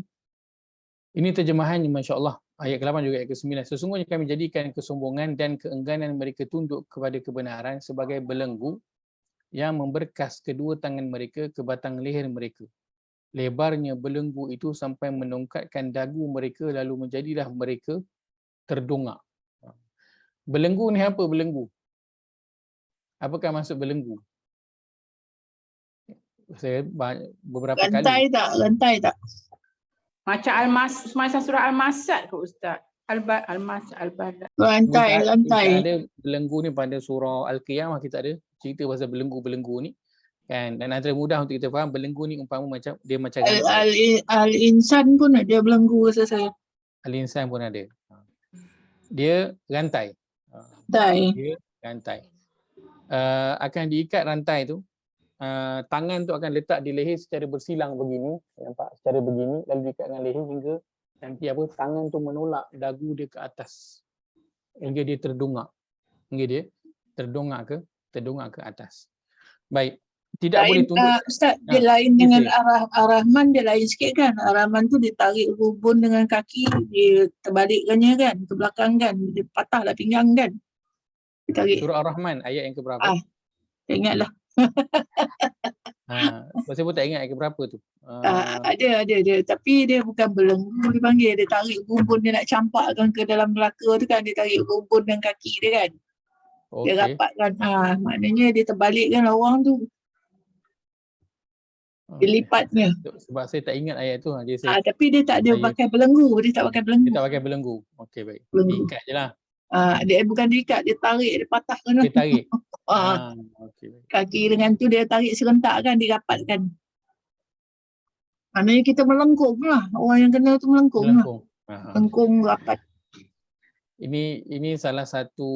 ini terjemahannya masya-Allah. Ayat ke-8 juga ayat ke-9. Sesungguhnya kami jadikan kesombongan dan keengganan mereka tunduk kepada kebenaran sebagai belenggu yang memberkas kedua tangan mereka ke batang leher mereka. Lebarnya belenggu itu sampai menongkatkan dagu mereka, lalu menjadilah mereka terdongak. Belenggu ni apa belenggu? Apakah maksud belenggu? Saya beberapa kali. Rantai tak? Macam macam surah Al-Masad ke Ustaz? Al-Badr. Rantai. Kita ada belenggu ni pada surah Al-Qiyamah, kita ada cerita pasal belenggu-belenggu ni. Kan, dan antara mudah untuk kita faham, belenggu ni umpama macam dia macam rantai. Al-Insan pun ada belenggu rasa saya. Al-Insan pun ada. Dia rantai. Dia rantai. Akan diikat rantai tu, tangan tu akan letak di leher secara bersilang begini, nampak, secara begini, lalu diikat dengan leher hingga nanti apa, tangan tu menolak dagu dia ke atas hingga dia terdongak, terdongak ke atas. Baik, tidak boleh tunduk. Ustaz, dia lain dengan Ar-Rahman, dia lain sikit kan. Ar-Rahman tu dia tarik rubun dengan kaki, dia terbalikkannya kan, ke belakang kan, dia patahlah pinggang kan. Dia tarik. Surah Ar-Rahman ayat yang keberapa? Tak ingatlah. Saya pun tak ingat ayat keberapa tu. Ada. Tapi dia bukan belenggu dipanggil. Dia tarik rumpun, dia nak campakkan ke dalam neraka tu kan. Dia tarik rumpun dengan kaki dia kan. Dia rapatkan. Maknanya dia terbalikkan orang tu. Dia lipatnya. Sebab saya tak ingat ayat tu. Tapi dia tak ada pakai belenggu. Dia tak pakai belenggu. Okey, baik. Diikat je lah. Dia bukan diikat, dia tarik, dia patahkan. Dia tarik. Okay. Kaki dengan tu dia tarik serentak kan, dirapatkan. Maknanya kita melengkung lah. Orang yang kena tu melengkung. Melengkung rapat. Ini salah satu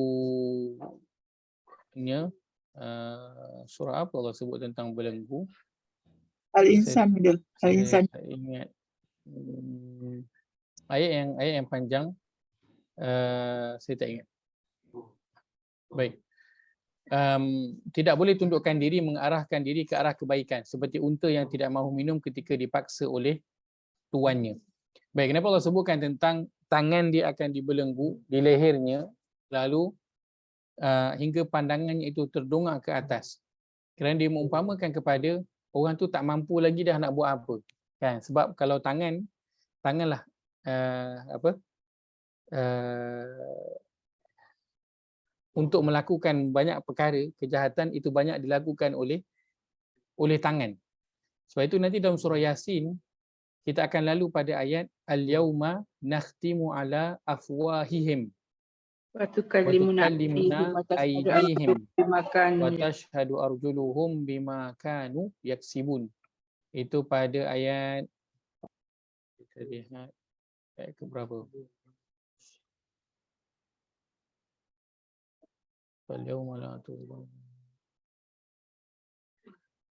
surah apa Allah sebut tentang belenggu? Al-Insan dia. Al-Insan. Saya ingat ayat yang panjang. Saya tak ingat. Baik. Tidak boleh tundukkan diri, mengarahkan diri ke arah kebaikan, seperti unta yang tidak mahu minum ketika dipaksa oleh tuannya. Baik, kenapa Allah sebutkan tentang tangan dia akan dibelenggu di lehernya, lalu hingga pandangannya itu terdongak ke atas. Kerana dia mengumpamakan kepada orang tu tak mampu lagi dah nak buat apa. Kan? Sebab kalau tanganlah untuk melakukan banyak perkara kejahatan itu banyak dilakukan oleh tangan. Sebab itu nanti dalam surah Yasin kita akan lalu pada ayat al-yauma nakhtimu ala afwahihim Wa tukallimuna tukallimuna aydihim aydihim bima wa kanu tashhadu arjuluhum bima kanu yaksibun. Itu pada ayat, kita lihat ayat ke berapa?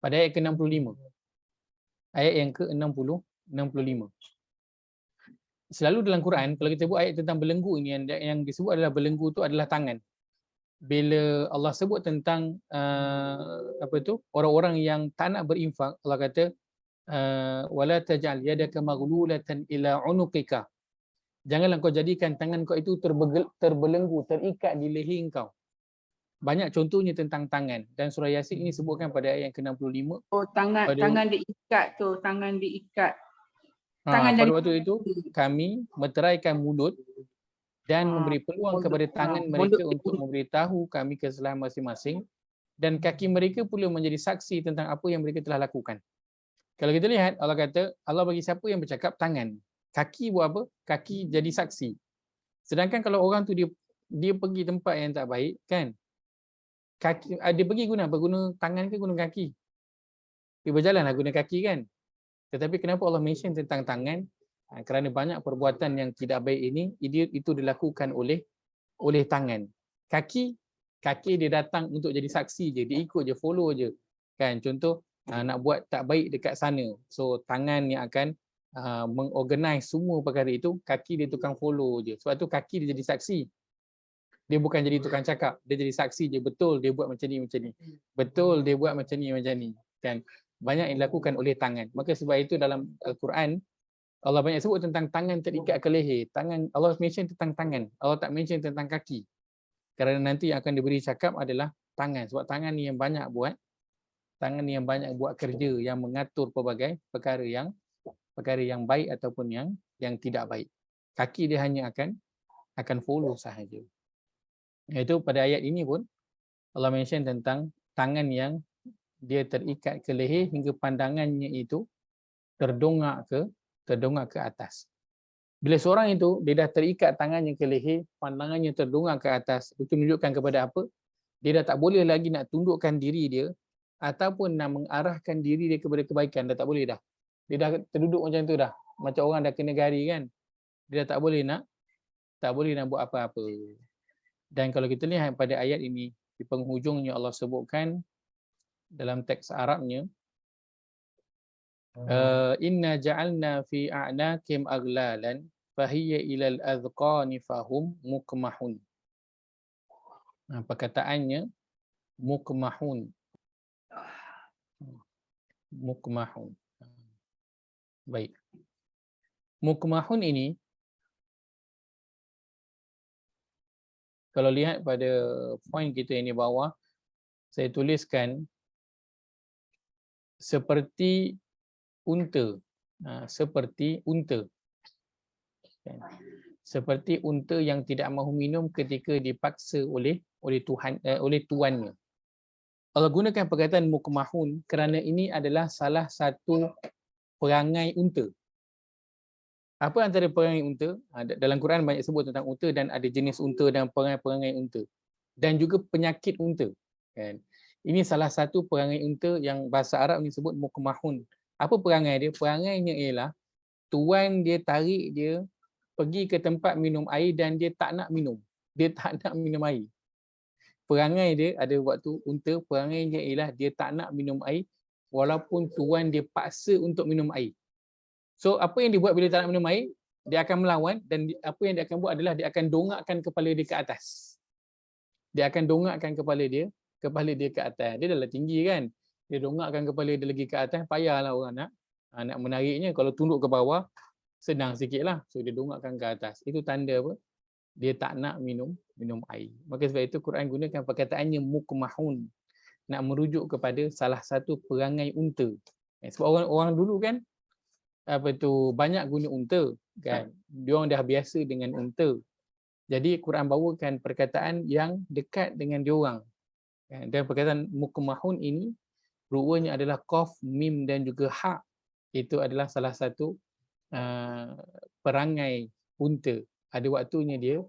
Pada ayat ke-65. Ayat yang ke-65. Selalu dalam Quran kalau kita sebut ayat tentang belenggu ini, yang disebut adalah belenggu itu adalah tangan. Bila Allah sebut tentang orang-orang yang tak nak berinfak, Allah kata wala taj'al yadaka maghlulatan ila unuqika. Janganlah kau jadikan tangan kau itu terbelenggu, terikat di leher kau. Banyak contohnya tentang tangan, dan surah Yasin ini sebutkan pada ayat yang ke-65. Oh, tangan diikat tu, tangan diikat. Tangan Pada waktu itu kami meteraikan mulut dan memberi peluang kepada tangan mereka untuk memberitahu kami kesalahan masing-masing, dan kaki mereka pula menjadi saksi tentang apa yang mereka telah lakukan. Kalau kita lihat, Allah kata, Allah bagi siapa yang bercakap tangan. Kaki buat apa? Kaki jadi saksi. Sedangkan kalau orang tu dia pergi tempat yang tak baik, kan? Kaki dia pergi guna apa? Guna tangan ke guna kaki? Dia berjalanlah guna kaki, kan? Tetapi kenapa Allah mention tentang tangan? Kerana banyak perbuatan yang tidak baik ini itu dilakukan oleh tangan. Kaki dia datang untuk jadi saksi je, dia ikut je, follow je. Kan, contoh nak buat tak baik dekat sana. So tangan yang akan mengorganize semua perkara itu, kaki dia tukang follow je. Sebab tu kaki dia jadi saksi. Dia bukan jadi tukang cakap, dia jadi saksi je. Betul dia buat macam ni, macam ni. Betul dia buat macam ni, macam ni. Kan? Banyak yang dilakukan oleh tangan. Maka sebab itu dalam Al-Quran Allah banyak sebut tentang tangan terikat ke leher. Tangan, Allah mention tentang tangan. Allah tak mention tentang kaki. Kerana nanti yang akan diberi cakap adalah tangan. Sebab tangan ni yang banyak buat. Tangan ni yang banyak buat kerja, yang mengatur pelbagai perkara yang baik ataupun yang tidak baik. Kaki dia hanya akan follow sahaja. Iaitu pada ayat ini pun Allah mention tentang tangan yang dia terikat ke leher hingga pandangannya itu terdongak ke atas. Bila seorang itu dia dah terikat tangannya ke leher, pandangannya terdongak ke atas, itu menunjukkan kepada apa? Dia dah tak boleh lagi nak tundukkan diri dia ataupun nak mengarahkan diri dia kepada kebaikan. Dah tak boleh dah. Dia dah terduduk macam tu dah. Macam orang dah kena gari, kan. Dia dah tak boleh nak buat apa-apa. Dan kalau kita lihat pada ayat ini, di penghujungnya Allah sebutkan dalam teks Arabnya, inna ja'alna fi a'naqim aghlalan fahiya ilal adhqani fahum mukmahun. Perkataannya mukmahun. Mukmahun. Baik. Mukmahun ini, kalau lihat pada poin kita ini bawah, saya tuliskan seperti unta. Seperti unta. Seperti unta yang tidak mahu minum ketika dipaksa oleh tuannya. Allah gunakan perkataan mukmahun kerana ini adalah salah satu perangai unta. Apa antara perangai unta? Dalam Quran banyak sebut tentang unta dan ada jenis unta dan perangai-perangai unta. Dan juga penyakit unta. Kan? Ini salah satu perangai unta yang bahasa Arab ni sebut mukmahun. Apa perangai dia? Perangainya ialah tuan dia tarik dia pergi ke tempat minum air dan dia tak nak minum. Dia tak nak minum air. Perangai dia ada waktu unta, perangainya ialah dia tak nak minum air walaupun tuan dia paksa untuk minum air. So apa yang dia buat bila tak nak minum air? Dia akan melawan, dan apa yang dia akan buat adalah dia akan dongakkan kepala dia ke atas. Dia akan dongakkan kepala dia ke atas. Dia dah lah tinggi, kan. Dia dongakkan kepala dia lagi ke atas, payahlah orang nak menariknya. Kalau tunduk ke bawah senang sikitlah. So dia dongakkan ke atas. Itu tanda apa? Dia tak nak minum air. Maka sebab itu Quran gunakan perkataannya mukmahun, nak merujuk kepada salah satu perangai unta. Sebab orang dulu kan banyak guna unta, kan. Diorang dah biasa dengan unta. Jadi Quran bawakan perkataan yang dekat dengan diorang. Dan perkataan mukmahun ini rupanya adalah qaf, mim dan juga ha. Itu adalah salah satu perangai unta. Ada waktunya dia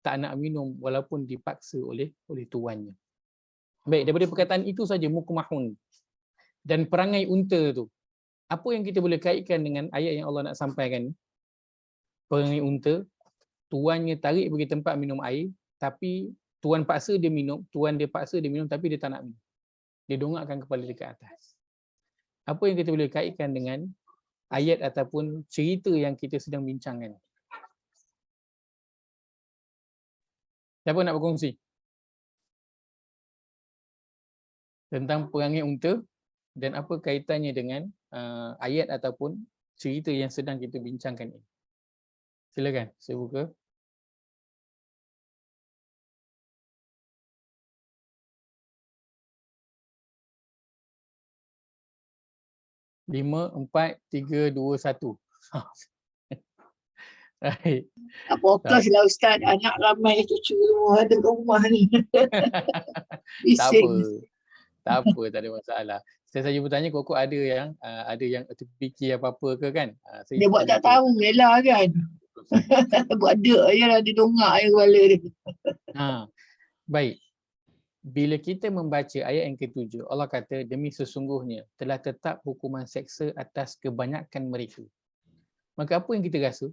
tak nak minum walaupun dipaksa oleh tuannya. Baik, daripada perkataan itu saja mukmahun dan perangai unta tu. Apa yang kita boleh kaitkan dengan ayat yang Allah nak sampaikan ni? Perangai unta, tuannya tarik pergi tempat minum air, tapi tuan paksa dia minum, tuan dia paksa dia minum tapi dia tak nak minum. Dia dongakkan kepala dia ke atas. Apa yang kita boleh kaitkan dengan ayat ataupun cerita yang kita sedang bincangkan? Siapa nak berkongsi? Tentang perangai unta dan apa kaitannya dengan ayat ataupun cerita yang sedang kita bincangkan ini. Silakan, saya buka. Lima, 4, 3, 2, 1. Baik. Tak fokus lah Ustaz, anak ramai cucu semua ada rumah ni. Tak Bising. apa. Tak apa, tak ada masalah. Saya saja bertanya kok ada yang terfikir apa-apa ke kan? Dia buat tak tahu Lela kan. Buat dek je lah, dia dongak je kepala dia. Baik. Bila kita membaca ayat yang ke-7, Allah kata demi sesungguhnya telah tetap hukuman seksa atas kebanyakan mereka. Maka apa yang kita rasa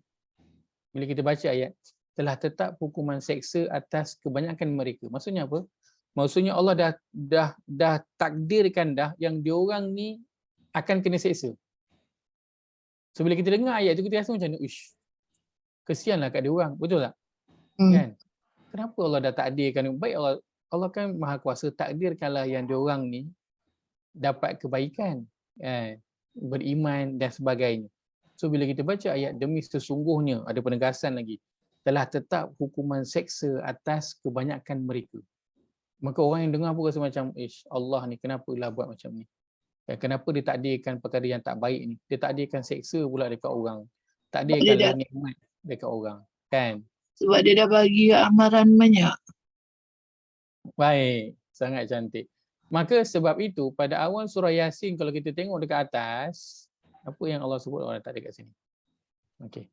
bila kita baca ayat telah tetap hukuman seksa atas kebanyakan mereka? Maksudnya apa? Maksudnya Allah dah takdirkan dah yang diorang ni akan kena seksa. So bila kita dengar ayat tu kita rasa macam ni, ish, kesianlah kat diorang, betul tak? Kan? Kenapa Allah dah takdirkan? Baik, Allah kan maha kuasa, takdirkanlah yang diorang ni dapat kebaikan, beriman dan sebagainya. So bila kita baca ayat demi sesungguhnya, ada penegasan lagi, telah tetap hukuman seksa atas kebanyakan mereka. Maka orang yang dengar pun rasa macam, ish, Allah ni kenapalah buat macam ni? Kenapa dia takdirkan perkara yang tak baik ni? Dia takdirkan seksa pula dekat orang. Takdirkanlah nikmat dekat orang. Kan? Sebab dia dah bagi amaran banyak. Baik, sangat cantik. Maka sebab itu pada awal surah Yasin kalau kita tengok dekat atas, apa yang Allah sebut? Allah tak dekat sini. Okey.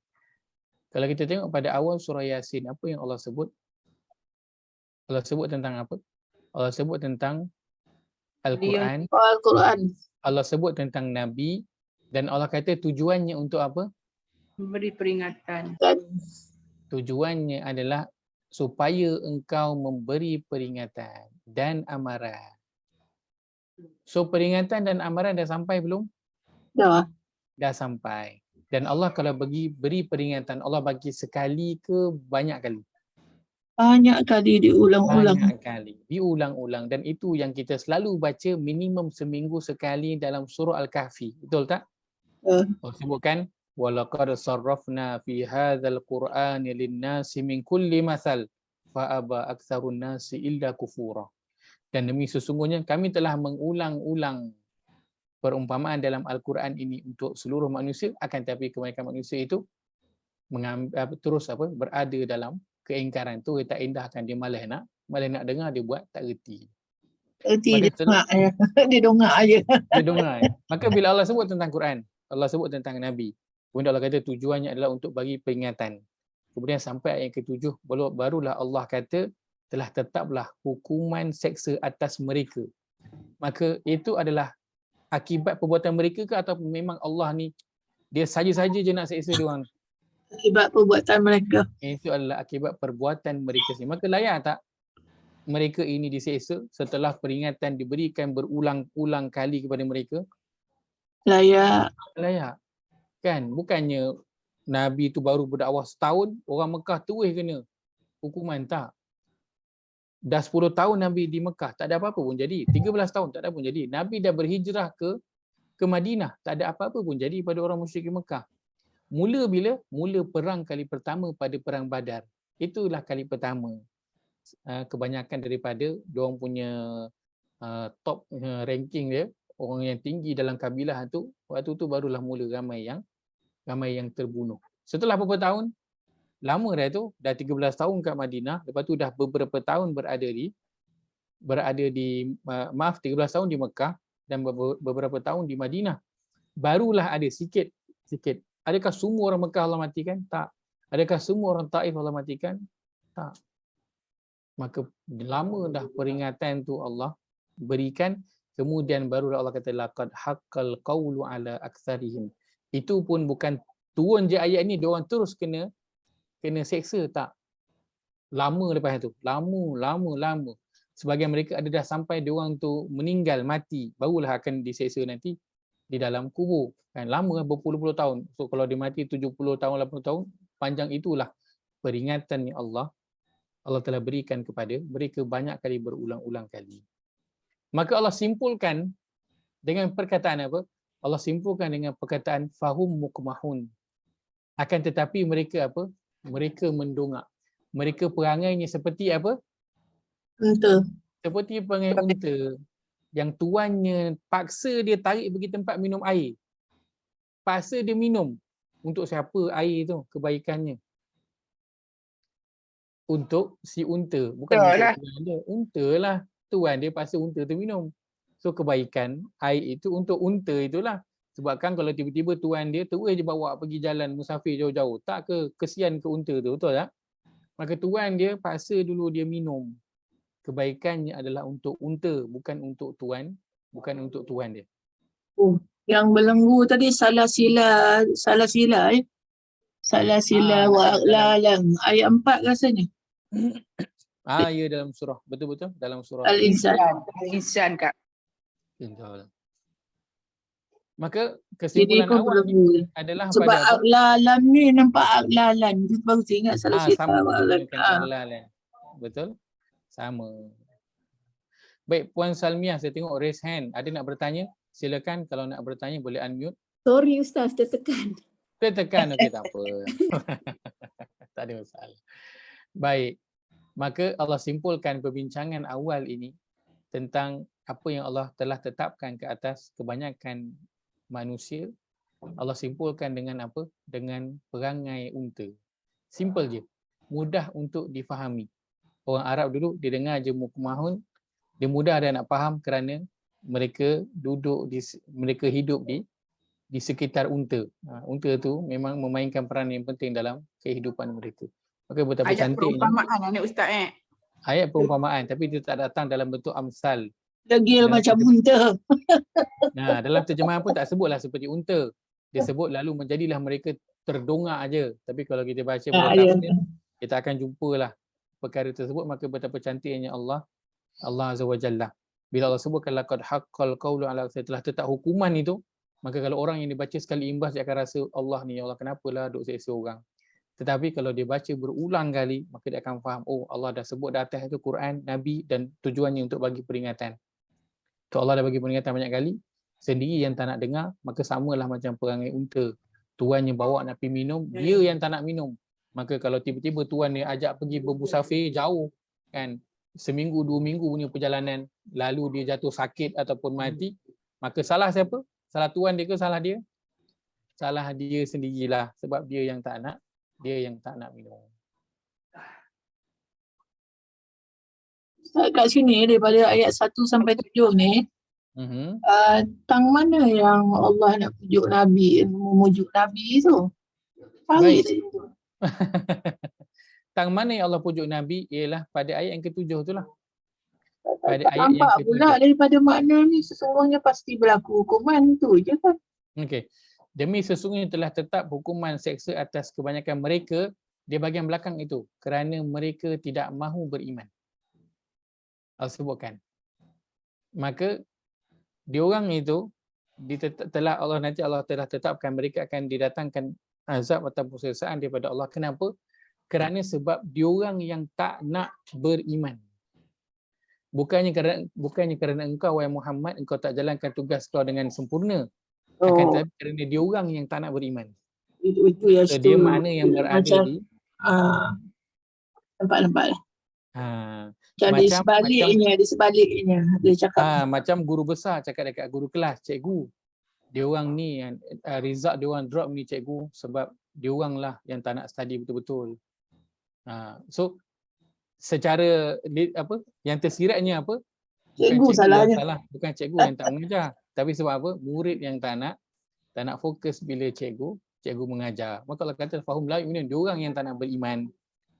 Kalau kita tengok pada awal surah Yasin, apa yang Allah sebut? Allah sebut tentang apa? Allah sebut tentang Al-Quran. Al-Quran. Allah sebut tentang Nabi dan Allah kata tujuannya untuk apa? Memberi peringatan. Tujuannya adalah supaya engkau memberi peringatan dan amaran. So peringatan dan amaran dah sampai belum? Dah. Dah sampai. Dan Allah kalau beri peringatan, Allah bagi sekali ke banyak kali? Banyak kali diulang-ulang. Banyak kali. Diulang-ulang. Dan itu yang kita selalu baca minimum seminggu sekali dalam surah Al-Kahfi. Betul tak? Allah sebutkan, وَلَقَدْ صَرَّفْنَا فِي هَذَا الْقُرْآنِ لِلنَّاسِ مِنْ كُلِّ مَثَلٍ فَأَبَى أَكْثَرُ النَّاسِ إِلَّا كُفُورًا. Dan demi sesungguhnya kami telah mengulang-ulang perumpamaan dalam Al-Quran ini untuk seluruh manusia, akan tetapi kebanyakan manusia itu terus berada dalam keingkaran tu. Dia tak indahkan, dia malas nak dengar, dia buat tak reti. Dia dongak aja. Dia dengar. Maka bila Allah sebut tentang Quran, Allah sebut tentang Nabi, kemudian Allah kata tujuannya adalah untuk bagi peringatan. Kemudian sampai ayat ke-7, barulah Allah kata telah tetaplah hukuman seksa atas mereka. Maka itu adalah akibat perbuatan mereka ke atau memang Allah ni dia saja-saja je nak seksa dia orang? Akibat perbuatan mereka. Itu adalah akibat perbuatan mereka sendiri. Maka layak tak mereka ini diseksa setelah peringatan diberikan berulang-ulang kali kepada mereka? Layak. Layak. Kan? Bukannya Nabi tu baru berdakwah setahun, orang Mekah terus kena hukuman, tak. Dah 10 tahun Nabi di Mekah, tak ada apa-apa pun jadi. 13 tahun, tak ada pun jadi. Nabi dah berhijrah ke Madinah, tak ada apa-apa pun jadi pada orang musyrik Mekah. Mula bila? Mula perang kali pertama pada perang Badar. Itulah kali pertama. Kebanyakan daripada diorang punya top ranking dia, orang yang tinggi dalam kabilah tu, waktu tu barulah mula ramai yang terbunuh. Setelah beberapa tahun, lama dah tu, dah 13 tahun kat Madinah, lepas tu dah beberapa tahun berada di 13 tahun di Mekah dan beberapa tahun di Madinah. Barulah ada sikit. Adakah semua orang Mekah Allah matikan? Tak. Adakah semua orang Taif Allah matikan? Tak. Maka lama dah peringatan tu Allah berikan, kemudian barulah Allah kata laqad haqqal qawlu ala aktsarihim. Itu pun bukan turun je ayat ni dia orang terus kena seksa, tak. Lama lepas tu, lama. Sebagian mereka ada dah sampai dia orang tu meninggal, mati, barulah akan diseksa nanti di dalam kubur. Kan lama, berpuluh-puluh tahun. So kalau dia mati 70 tahun, 80 tahun, panjang itulah peringatan yang Allah telah berikan kepada mereka banyak kali, berulang-ulang kali. Maka Allah simpulkan dengan perkataan apa? Allah simpulkan dengan perkataan fahum mukmahun. Akan tetapi mereka apa? Mereka mendongak. Mereka perangainya seperti apa? Unta. Seperti perangai unta yang tuannya paksa dia tarik pergi tempat minum air. Paksa dia minum. Untuk siapa air tu? Kebaikannya. Untuk si unta, bukan untuk tuan dia. Unta lah, tuan dia paksa unta tu minum. So kebaikan air itu untuk unta itulah. Sebab kan kalau tiba-tiba tuan dia terus je bawa pergi jalan musafir jauh-jauh, tak ke kesian ke unta tu, betul tak? Maka tuan dia paksa dulu dia minum. Kebaikannya adalah untuk unta, bukan untuk tuan dia. Oh, yang belenggu tadi salah sila wa aqlalan. Ayat 4 rasanya. Ya dalam surah, betul-betul dalam surah Al-Insan. Insan Kak. Betul. Maka kesimpulan awal ni adalah sebab pada aqlalan ni nampak aqlalan. Itu baru ingat salah sila sama wa aqlalan. Betul? Sama. Baik, Puan Salmiah, saya tengok raise hand. Ada nak bertanya? Silakan, kalau nak bertanya boleh unmute. Sorry Ustaz, tertekan. Tertekan, okey, tak apa. Tak ada masalah. Baik, maka Allah simpulkan perbincangan awal ini tentang apa yang Allah telah tetapkan ke atas kebanyakan manusia. Allah simpulkan dengan apa? Dengan perangai unta. Simple je. Mudah untuk difahami. Orang Arab dulu, dia dengar je mukmahun, dia mudah dia nak faham kerana mereka mereka hidup di sekitar unta. Unta tu memang memainkan peran yang penting dalam kehidupan mereka. Maka betapa Ayat cantiknya. perumpamaan ni Ustaz Ayat perumpamaan, tapi dia tak datang dalam bentuk amsal. Degil macam unta. Dalam terjemahan pun tak sebutlah seperti unta. Dia sebut lalu menjadilah mereka terdongak aja. Tapi kalau kita baca pada tafsir, kita akan jumpalah perkara tersebut. Maka betapa cantiknya Allah Azza wa Jalla. Bila Allah sebutkan laqad haqqal qawlu ala, saya telah tetap hukuman itu, maka kalau orang yang dibaca sekali imbas dia akan rasa Allah ni, ya Allah kenapalah duk seksa orang. Tetapi kalau dia baca berulang kali, maka dia akan faham, oh Allah dah sebut di atas itu Quran, Nabi, dan tujuannya untuk bagi peringatan. So Allah dah bagi peringatan banyak kali, sendiri yang tak nak dengar, maka samalah macam perangai unta. Tuannya bawa nak pergi minum, dia yang tak nak minum. Maka kalau tiba-tiba tuan dia ajak pergi bermusafir jauh, kan, seminggu, 2 minggu punya perjalanan, lalu dia jatuh sakit ataupun mati, maka salah siapa? Salah tuan dia ke salah dia? Salah dia sendirilah, sebab dia yang tak nak minum. Kat sini daripada ayat 1 sampai 7 ni, tang mana yang Allah nak pujuk Nabi, memujuk Nabi tu? Baik. Tang mana yang Allah pujuk Nabi ialah pada ayat yang ke-7 itulah. Pada ayat yang nampak ke-7. Pula daripada makna ni sesungguhnya pasti berlaku hukuman tu je kan. Okey. Demi sesungguhnya telah tetap hukuman seksa atas kebanyakan mereka di bahagian belakang itu kerana mereka tidak mahu beriman. Allah sebutkan. Maka diorang itu Allah telah tetapkan mereka akan didatangkan azab atau persesaan daripada Allah. Kenapa? Kerana sebab diorang yang tak nak beriman. Bukannya kerana engkau wahai Muhammad engkau tak jalankan tugas kau dengan sempurna. Akan tetapi kerana diorang yang tak nak beriman. Itu ya, so, dia makna yang berada macam, di nampak lah. Macam di sebaliknya dia cakap. Macam guru besar cakap dekat guru kelas, cikgu, diorang ni result diorang drop ni cikgu sebab diorang lah yang tak nak study betul-betul. So secara yang tersiratnya apa? Cikgu salahnya. Bukan cikgu yang tak mengajar, tapi sebab apa? Murid yang tak nak fokus bila cikgu mengajar. Maka Allah kata fahum la yu'minun, diorang yang tak nak beriman.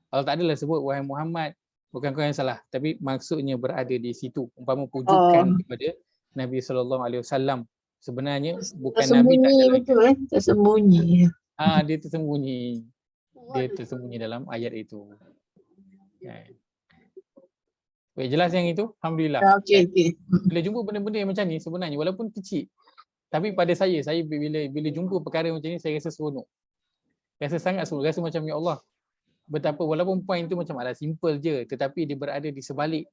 Allah tak adalah sebut wahai Muhammad Bukan kau yang salah, tapi maksudnya berada di situ. Umpama pujukan kepada Nabi SAW. Sebenarnya bukan Nabi tak Tersembunyi ada lagi. betul tersembunyi. Dia tersembunyi. Dia tersembunyi dalam ayat itu. Baik, jelas yang itu? Alhamdulillah. Okey. Bila jumpa benda-benda yang macam ni sebenarnya walaupun kecil, tapi pada saya bila jumpa perkara macam ni saya rasa seronok. Rasa sangat seronok, rasa macam ya Allah. Betapa walaupun point tu macam ada simple je, tetapi dia berada di sebalik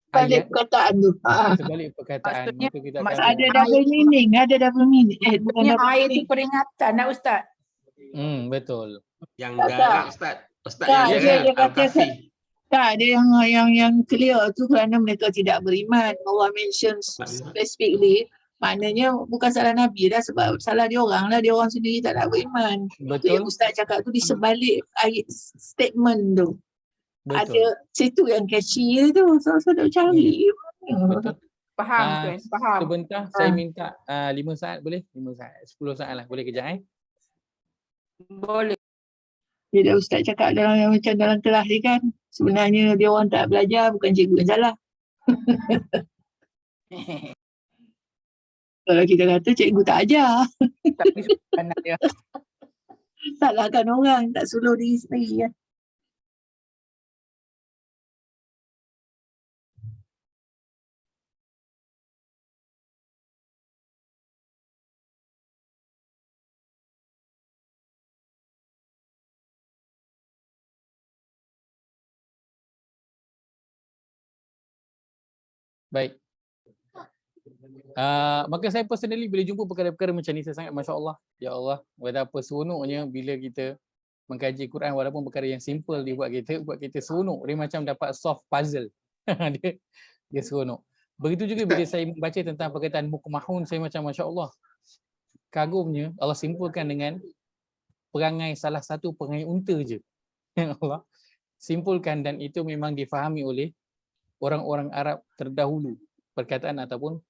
Balik ayat, perkataan tu. sebalik perkataan, Maksudnya- maka kita akan Ada double meaning, ada double meaning. Bukan Maksudnya double air tu meaning. peringatan nak Ustaz. betul. Yang Tak, garap Ustaz. Ustaz Tak, yang dia garap kata Al-Kafi. tak, dia yang clear tu kerana mereka tidak beriman. Allah mention specifically. Maknanya bukan salah Nabi dah, sebab salah dia orang lah, dia orang sendiri tak nak beriman. Tu yang Betul. Ustaz cakap tu di sebalik ayat statement tu. Ada Betul. situ yang catchy tu. So nak cari. Betul. Faham kan? Faham. Sebentar saya minta 5 saat boleh? 5 saat, 10 saat lah. Boleh kejap Boleh. Bila Ustaz cakap dalam macam dalam kelas ni kan, sebenarnya dia orang tak belajar, bukan cikgu yang salah. Kalau kita kata cikgu tak ajar, Tak pergi anak dia. salahkan orang, tak suluh diri sendiri. Ya. Baik. Maka saya personally bila jumpa perkara-perkara macam ni saya sangat masya-Allah. Ya Allah, betapa seronoknya bila kita mengkaji Quran walaupun perkara yang simple dia buat kita seronok. Dia macam dapat solve puzzle. dia seronok. Begitu juga bila saya membaca tentang perkataan mukmahun, saya macam masya-Allah. Kagumnya Allah simpulkan dengan perangai salah satu perangai unta je. Ya Allah. Simpulkan dan itu memang difahami oleh orang-orang Arab terdahulu. Perkataan ataupun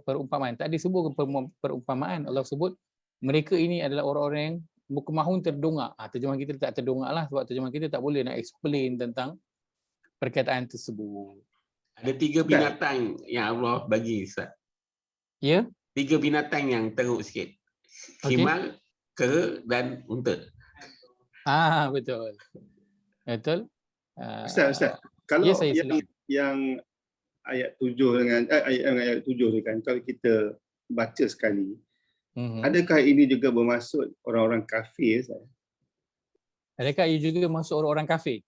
perumpamaan. Tak disebut perumpamaan. Allah sebut mereka ini adalah orang-orang yang mukmahun terdongak. Terjemahan kita tak terdongak lah sebab terjemahan kita tak boleh nak explain tentang perkataan tersebut. Ada 3 binatang yang Allah bagi Ustaz. Ya? 3 binatang yang teruk sikit. Khimar, kera dan unta. Betul. Betul. Ustaz, kalau ya, saya yang ayat 7 dengan ayat 7 ni kan, kalau kita baca sekali, adakah ini juga bermaksud orang-orang kafir? Adakah ia juga masuk orang-orang kafir?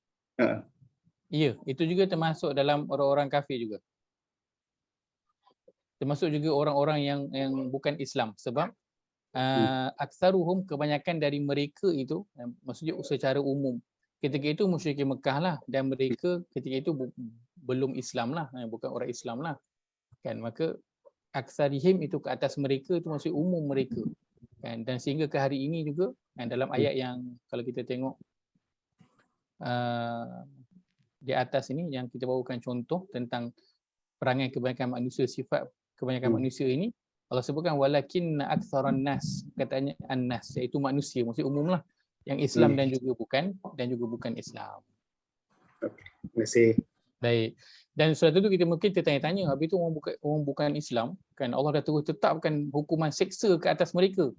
Ya, itu juga termasuk dalam orang-orang kafir juga. Termasuk juga orang-orang yang bukan Islam sebab aksaruhum, kebanyakan dari mereka itu, maksudnya secara umum, ketika itu musyrikin Mekah lah, dan mereka ketika itu belum Islam lah, bukan orang Islam lah kan. Maka aksarihim itu ke atas mereka, itu maksud umum mereka kan. Dan sehingga ke hari ini juga kan, dalam ayat yang kalau kita tengok di atas ini yang kita bawakan contoh tentang perangai kebanyakan manusia, sifat kebanyakan manusia ini, Allah sebutkan walakinna aktsaran nas, katanya an-nas iaitu manusia, maksud umum lah, yang Islam dan juga bukan Islam. Terima kasih. Baik. Dan suatu tu kita mungkin tertanya-tanya, habis tu orang bukan Islam kan, Allah dah terus tetapkan hukuman seksa ke atas mereka.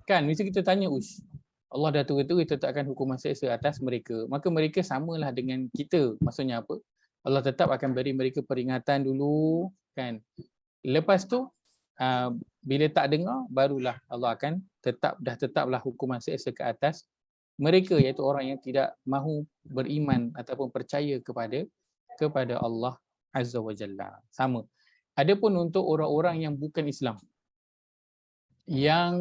Kan mesti kita tanya, Allah dah terus tetapkan hukuman seksa atas mereka, maka mereka samalah dengan kita. Maksudnya apa? Allah tetap akan beri mereka peringatan dulu kan. Lepas tu bila tak dengar, barulah Allah akan tetaplah hukuman seksa ke atas mereka, iaitu orang yang tidak mahu beriman ataupun percaya kepada Allah Azza wa Jalla. Sama. Adapun untuk orang-orang yang bukan Islam, yang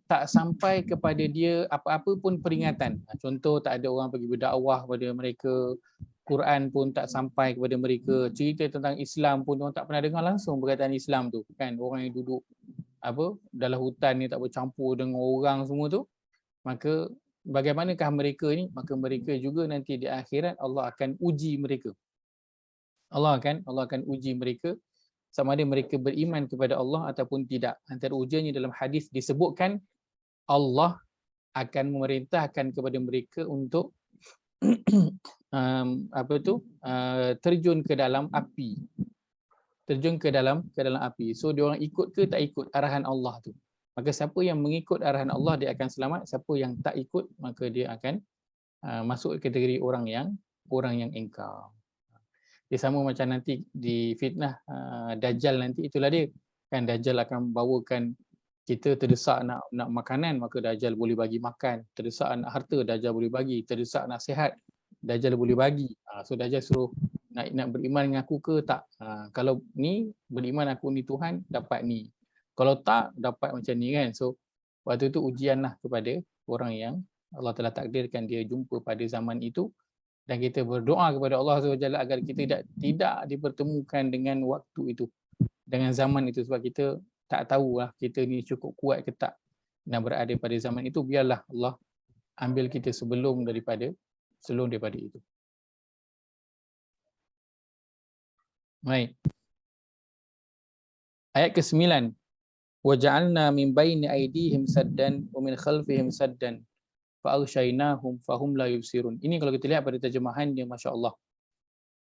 tak sampai kepada dia apa-apa pun peringatan. Contoh, tak ada orang pergi berdakwah kepada mereka, Quran pun tak sampai kepada mereka, cerita tentang Islam pun orang tak pernah dengar langsung perkataan Islam tu kan. Orang yang duduk dalam hutan ni tak bercampur dengan orang semua tu, maka bagaimanakah mereka ni? Maka mereka juga nanti di akhirat Allah akan uji mereka. Allah akan uji mereka sama ada mereka beriman kepada Allah ataupun tidak. Antara ujiannya dalam hadis disebutkan Allah akan memerintahkan kepada mereka untuk terjun ke dalam api. Terjun ke dalam api. So dia orang ikut ke tak ikut arahan Allah tu. Maka siapa yang mengikut arahan Allah dia akan selamat, siapa yang tak ikut maka dia akan masuk kategori orang yang ingkar. Dia sama macam nanti di fitnah Dajjal nanti, itulah dia. Kan Dajjal akan bawakan kita terdesak nak makanan, maka Dajjal boleh bagi makan. Terdesak nak harta, Dajjal boleh bagi. Terdesak nak sihat, Dajjal boleh bagi. So Dajjal suruh nak beriman dengan aku ke tak? Kalau ni beriman aku ni Tuhan, dapat ni. Kalau tak, dapat macam ni kan. So waktu tu ujianlah kepada orang yang Allah telah takdirkan dia jumpa pada zaman itu. Dan kita berdoa kepada Allah SWT agar kita tidak dipertemukan dengan waktu itu, dengan zaman itu, sebab kita tak tahulah kita ni cukup kuat ke tak nak berada pada zaman itu. Biarlah Allah ambil kita sebelum daripada itu. Baik. Ayat ke-9. Waja'alna min baini aydihim saddan wa min khalfihim saddan fa'aghshaynahum fahum la yubsirun. Ini kalau kita lihat pada terjemahannya, masya-Allah.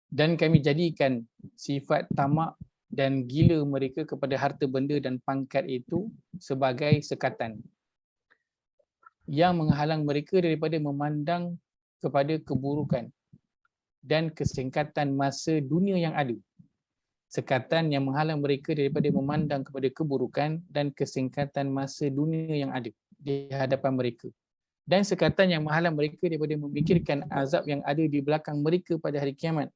Dan kami jadikan sifat tamak dan gila mereka kepada harta benda dan pangkat itu sebagai sekatan yang menghalang mereka daripada memandang kepada keburukan dan kesingkatan masa dunia yang ada. Sekatan yang menghalang mereka daripada memandang kepada keburukan dan kesingkatan masa dunia yang ada di hadapan mereka. Dan sekatan yang menghalang mereka daripada memikirkan azab yang ada di belakang mereka pada hari kiamat.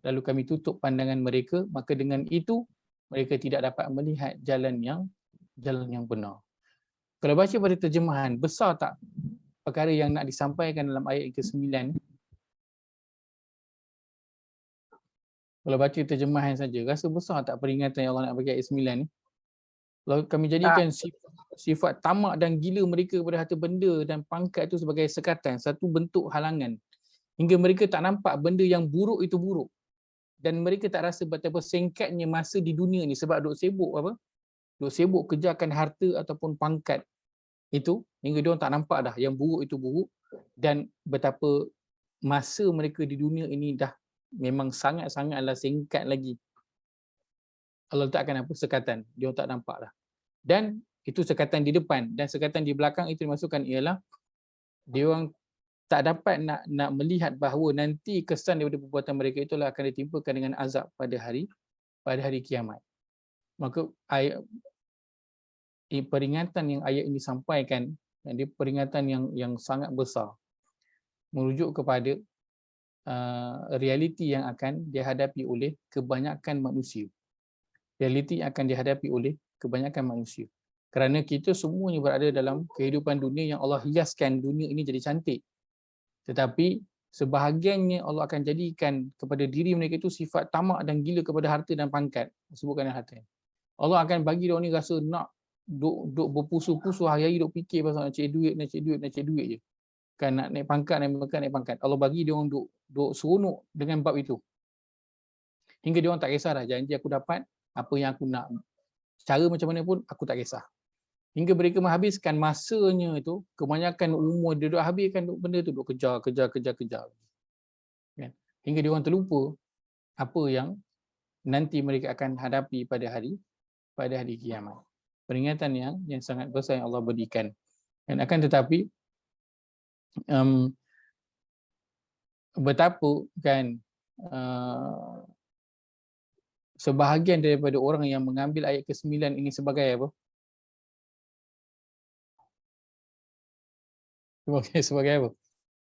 Lalu kami tutup pandangan mereka, maka dengan itu mereka tidak dapat melihat jalan yang benar. Kalau baca pada terjemahan, besar tak perkara yang nak disampaikan dalam ayat yang ke-9? Kalau baca terjemahan saja, rasa besar tak peringatan yang Allah nak bagi ayat 9 ni? Kalau kami jadikan sifat tamak dan gila mereka kepada harta benda dan pangkat itu sebagai sekatan, satu bentuk halangan, hingga mereka tak nampak benda yang buruk itu buruk, dan mereka tak rasa betapa singkatnya masa di dunia ni sebab duk sibuk kejarkan harta ataupun pangkat itu, hingga dia orang tak nampak dah yang buruk itu buruk, dan betapa masa mereka di dunia ini dah memang sangat-sangatlah singkat lagi. Allah letakkan apa? Sekatan. Dia tak nampak dah. Dan itu sekatan di depan, dan sekatan di belakang itu dimasukkan ialah dia orang tak dapat nak melihat bahawa nanti kesan daripada perbuatan mereka itulah akan ditimpakan dengan azab pada hari kiamat. Maka peringatan yang ayat ini sampaikan, dia peringatan yang sangat besar, merujuk kepada realiti yang akan dihadapi oleh kebanyakan manusia. Realiti yang akan dihadapi oleh kebanyakan manusia. Kerana kita semuanya berada dalam kehidupan dunia yang Allah hiaskan dunia ini jadi cantik. Tetapi sebahagiannya Allah akan jadikan kepada diri mereka itu sifat tamak dan gila kepada harta dan pangkat. Sebutkan harta. Allah akan bagi dia ni rasa nak duk berpusu-pusu hari-hari duk fikir pasal nak cari duit je. Kan nak naik pangkat. Allah bagi dia orang duk seronok dengan bab itu. Hingga dia orang tak kisah dah, janji aku dapat apa yang aku nak, cara macam mana pun aku tak kisah. Hingga mereka menghabiskan masanya itu, kebanyakan umur dia duk habiskan benda tu, duk kejar. Kan? Hingga dia orang terlupa apa yang nanti mereka akan hadapi pada hari kiamat. Peringatan yang sangat besar yang Allah berikan. Dan akan tetapi betapa kan sebahagian daripada orang yang mengambil ayat ke-9 ini sebagai apa? Sebagai apa?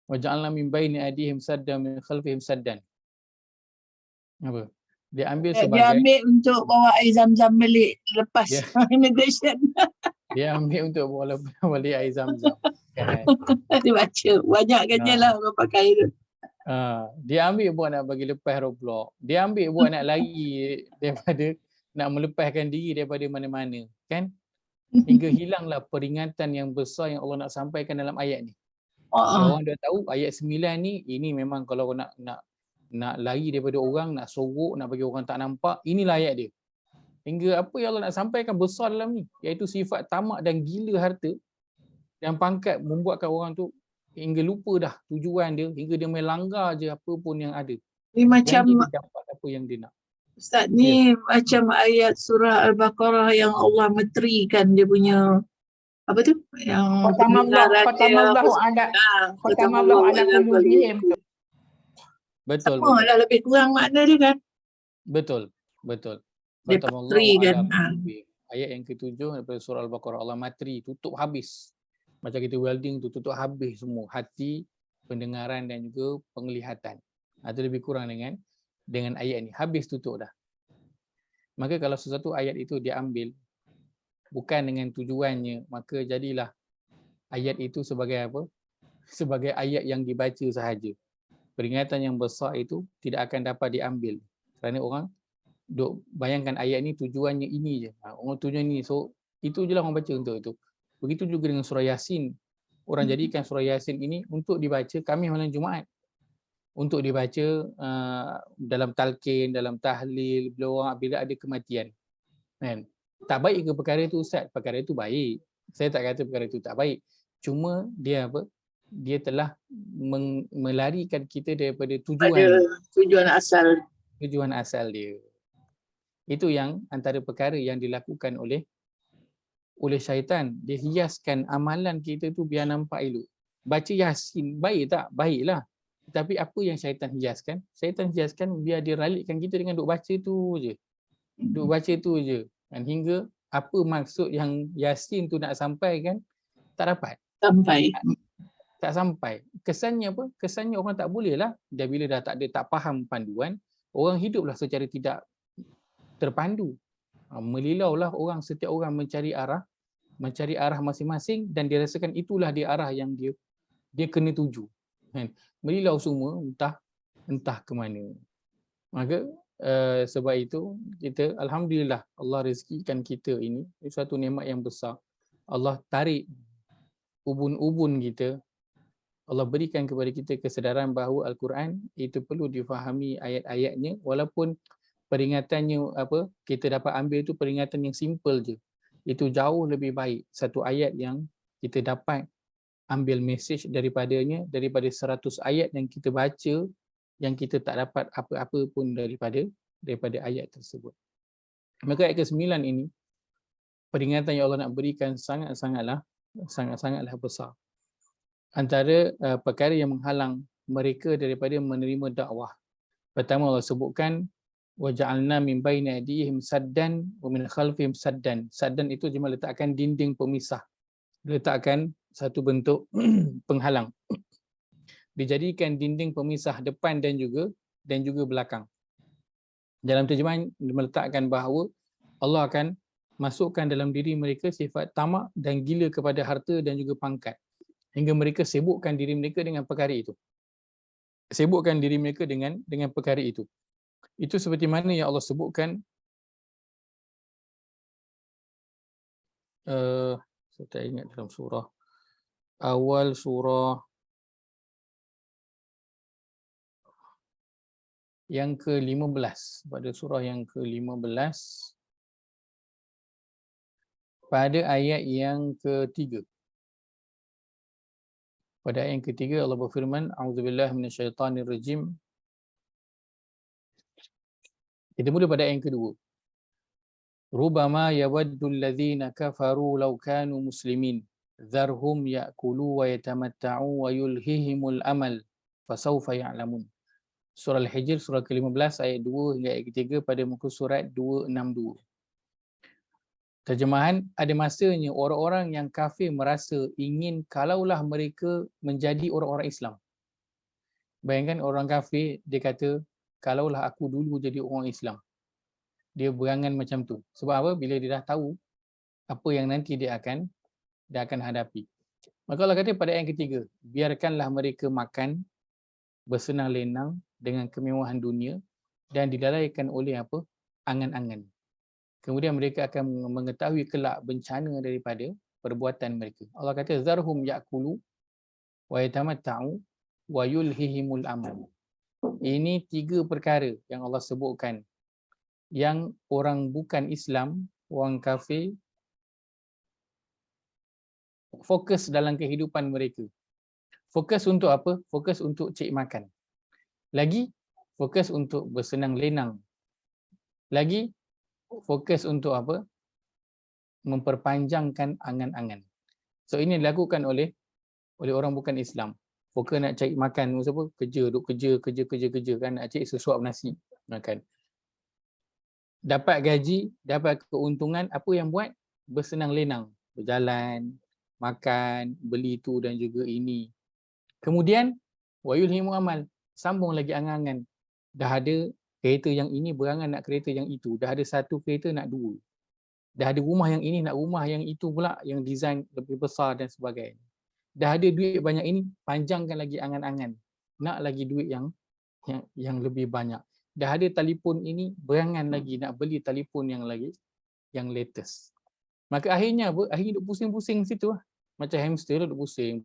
Waja'alna min baini aydihim saddan min khalfihim saddan. Apa? Dia ambil sebagai, dia ambil untuk bawa air zam-zam balik lepas immigration. Dia ambil untuk bawa balik air zam-zam. Kan? Dia baca banyakkannya lah orang pakai itu. Dia ambil buat nak bagi lepas roadblock. Dia ambil buat nak lari daripada, nak melepaskan diri daripada mana-mana, kan? Hingga hilanglah peringatan yang besar yang Allah nak sampaikan dalam ayat ni. Orang dah tahu ayat 9 ni, ini memang kalau nak lari daripada orang, nak sorok, nak bagi orang tak nampak, inilah ayat dia. Hingga apa yang Allah nak sampaikan besar dalam ni, iaitu sifat tamak dan gila harta Dan pangkat membuatkan orang tu hingga lupa dah tujuan dia, hingga dia main langgar je apa pun yang ada. Ni macam Dan dia dapat apa yang dia nak. Ustaz ni macam ayat surah Al-Baqarah yang Allah meterikan dia punya apa tu? Yang Khatamallahu ala qulubihim. Betul. Sama lah lebih kurang makna dia kan. Betul. Dia materi kan. Ayat yang ke-7 daripada surah Al-Baqarah, Allah materi, tutup habis. Macam kita welding tu, tutup habis semua. Hati, pendengaran dan juga penglihatan. Itu lebih kurang dengan ayat ni. Habis tutup dah. Maka kalau sesuatu ayat itu diambil bukan dengan tujuannya, maka jadilah ayat itu sebagai apa? Sebagai ayat yang dibaca sahaja. Peringatan yang besar itu tidak akan dapat diambil. Kerana orang duk bayangkan ayat ni tujuannya ini je. Orang tujuan ni, so itu je lah orang baca untuk itu. Begitu juga dengan surah Yasin. Orang jadikan surah Yasin ini untuk dibaca Khamis malam Jumaat. Untuk dibaca dalam talqin, dalam tahlil, bila ada kematian. Kan? Tak baik ke perkara itu Ustaz? Perkara itu baik. Saya tak kata perkara itu tak baik. Cuma dia apa? Dia telah melarikan kita daripada tujuan asal. Tujuan asal dia. Itu yang antara perkara yang dilakukan oleh syaitan. Dia hiaskan amalan kita tu biar nampak elok. Baca Yasin, baik tak? Baiklah. Tapi apa yang syaitan hiaskan? Syaitan hiaskan biar dia ralikkan kita dengan duk baca tu je. Duk baca tu je. Dan hingga apa maksud yang Yasin tu nak sampaikan, tak dapat. Tak sampai. Kesannya apa? Kesannya orang tak boleh lah. Dia bila dah tak faham panduan, orang hiduplah secara tidak terpandu. Melilau lah setiap orang mencari arah masing-masing dan dia rasakan itulah dia arah yang dia kena tuju. Melilau semua entah ke mana. Maka sebab itu kita alhamdulillah Allah rezekikan kita ini suatu nikmat yang besar. Allah tarik ubun-ubun kita. Allah berikan kepada kita kesedaran bahawa Al-Quran itu perlu difahami ayat-ayatnya, walaupun peringatannya kita dapat ambil itu peringatan yang simple je. Itu jauh lebih baik satu ayat yang kita dapat ambil mesej daripadanya daripada 100 ayat yang kita baca yang kita tak dapat apa-apa pun daripada ayat tersebut. Maka ayat ke-9 ini peringatan yang Allah nak berikan sangat-sangatlah besar. Antara perkara yang menghalang mereka daripada menerima dakwah. Pertama Allah sebutkan waja'alna min baini aydihim saddan wa min khalfihim saddan. Saddan itu cuma letakkan dinding pemisah. Letakkan satu bentuk penghalang. Dijadikan dinding pemisah depan dan juga belakang. Dalam terjemahan meletakkan bahawa Allah akan masukkan dalam diri mereka sifat tamak dan gila kepada harta dan juga pangkat. Hingga mereka sibukkan diri mereka dengan perkara itu. Sibukkan diri mereka dengan perkara itu. Itu seperti mana yang Allah sebutkan saya tak ingat dalam surah awal surah yang ke-15, pada surah yang ke-15 pada ayat yang ke-3. Pada ayat yang ke-3 Allah berfirman a'udzubillahi minasyaitonirrajim. Kita mula pada ayat yang kedua. Rubama yawaddul ladzina kafaru law kanu muslimin dzarhum ya'kulu wa yatamatta'u wa yulhihimul amal fasawfa ya'lamun. Surah Al-Hijr surah ke-15 ayat 2 hingga ayat ke-3 pada muka surat 262. Terjemahan, ada masanya orang-orang yang kafir merasa ingin kalaulah mereka menjadi orang-orang Islam. Bayangkan orang kafir dia kata kalaulah aku dulu jadi orang Islam. Dia berangan macam tu. Sebab apa? Bila dia dah tahu apa yang nanti dia akan hadapi. Maka Allah kata pada ayat ketiga, biarkanlah mereka makan bersenang lenang dengan kemewahan dunia dan dilalaikan oleh angan-angan. Kemudian mereka akan mengetahui kelak bencana daripada perbuatan mereka. Allah kata zarhum ya'kulu wa yatamatta'u wa yulhihimul amal. Ini 3 perkara yang Allah sebutkan yang orang bukan Islam, orang kafir fokus dalam kehidupan mereka. Fokus untuk apa? Fokus untuk cek makan. Lagi fokus untuk bersenang lenang. Lagi fokus untuk apa? Memperpanjangkan angan-angan. So ini dilakukan oleh orang bukan Islam. Fokus nak cari makan, apa? Kerja kan, nak cari sesuap nasi makan. Dapat gaji, dapat keuntungan, apa yang buat? Bersenang lenang, berjalan, makan, beli tu dan juga ini. Kemudian wa yulhimu amal, sambung lagi angan-angan. Dah ada kereta yang ini, berangan nak kereta yang itu. Dah ada satu kereta nak dua. Dah ada rumah yang ini nak rumah yang itu pula, yang design lebih besar dan sebagainya. Dah ada duit banyak ini, panjangkan lagi angan-angan. Nak lagi duit yang lebih banyak. Dah ada telefon ini, berangan lagi nak beli telefon yang lagi yang latest. Maka akhirnya apa? Akhirnya duk pusing-pusing situ lah. Macam hamster duk pusing.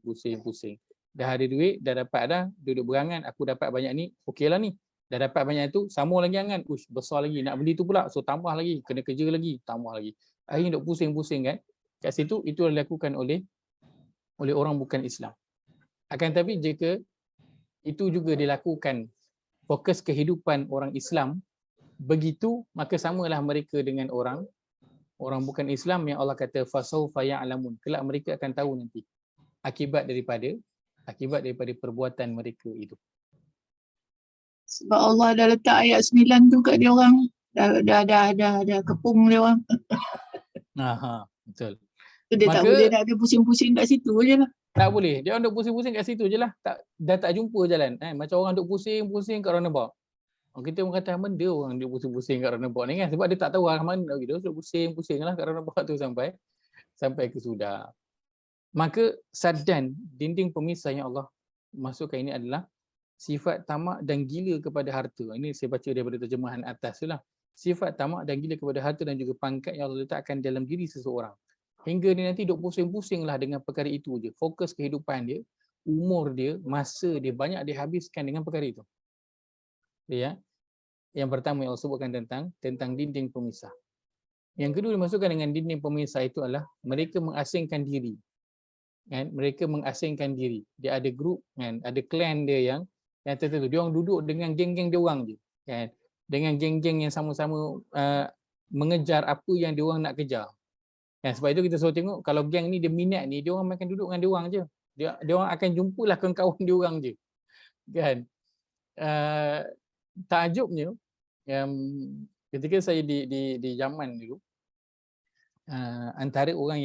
Dah ada duit, dah dapat dah, duduk berangan, aku dapat banyak ni, okeylah ni. Dah dapat banyak tu, sambung lagi angan, besar lagi, nak beli tu pula, so tambah lagi, kena kerja lagi, tambah lagi. Akhirnya duk pusing-pusing kan. Kat situ, itu dilakukan oleh orang bukan Islam. Akan tetapi jika itu juga dilakukan fokus kehidupan orang Islam, begitu, maka samalah mereka dengan orang bukan Islam yang Allah kata fasaufa ya'lamun. Kelak mereka akan tahu nanti akibat daripada perbuatan mereka itu. Sebab Allah dah letak ayat 9 tu kat dia orang. Dah kepung dia orang. Betul. So, dia tak boleh nak ada pusing-pusing kat situ je lah. Tak boleh. Dia orang duk pusing-pusing kat situ je lah. Dah tak jumpa jalan. Macam orang duk pusing-pusing kat roundabout. Kita pun kata benda orang duk pusing-pusing kat roundabout ni kan. Sebab dia tak tahu arah mana lagi. Dia duk pusing-pusing lah kat roundabout tu sampai ke Sudah. Maka saddan, dinding pemisah yang Allah masukkan ini adalah sifat tamak dan gila kepada harta. Ini saya baca daripada terjemahan atas tu lah. Sifat tamak dan gila kepada harta dan juga pangkat yang Allah letakkan dalam diri seseorang. Hingga dia nanti duk pusing-pusing lah dengan perkara itu je. Fokus kehidupan dia, umur dia, masa dia banyak dihabiskan dengan perkara itu. Ya. Yang pertama yang Allah sebutkan tentang dinding pemisah. Yang kedua dimasukkan dengan dinding pemisah itu adalah mereka mengasingkan diri. Kan? Mereka mengasingkan diri. Dia ada grup, kan? Ada clan dia yang tertentu. Dia orang duduk dengan geng-geng dia orang je. Kan? Dengan geng-geng yang sama-sama mengejar apa yang dia orang nak kejar. Kan? Sebab itu kita selalu tengok kalau geng ni dia minat ni, dia orang makan duduk dengan dia orang je. Dia orang akan jumpalah kawan-kawan dia orang je. Kan? Takjubnya ketika saya di Yaman dulu, antara orang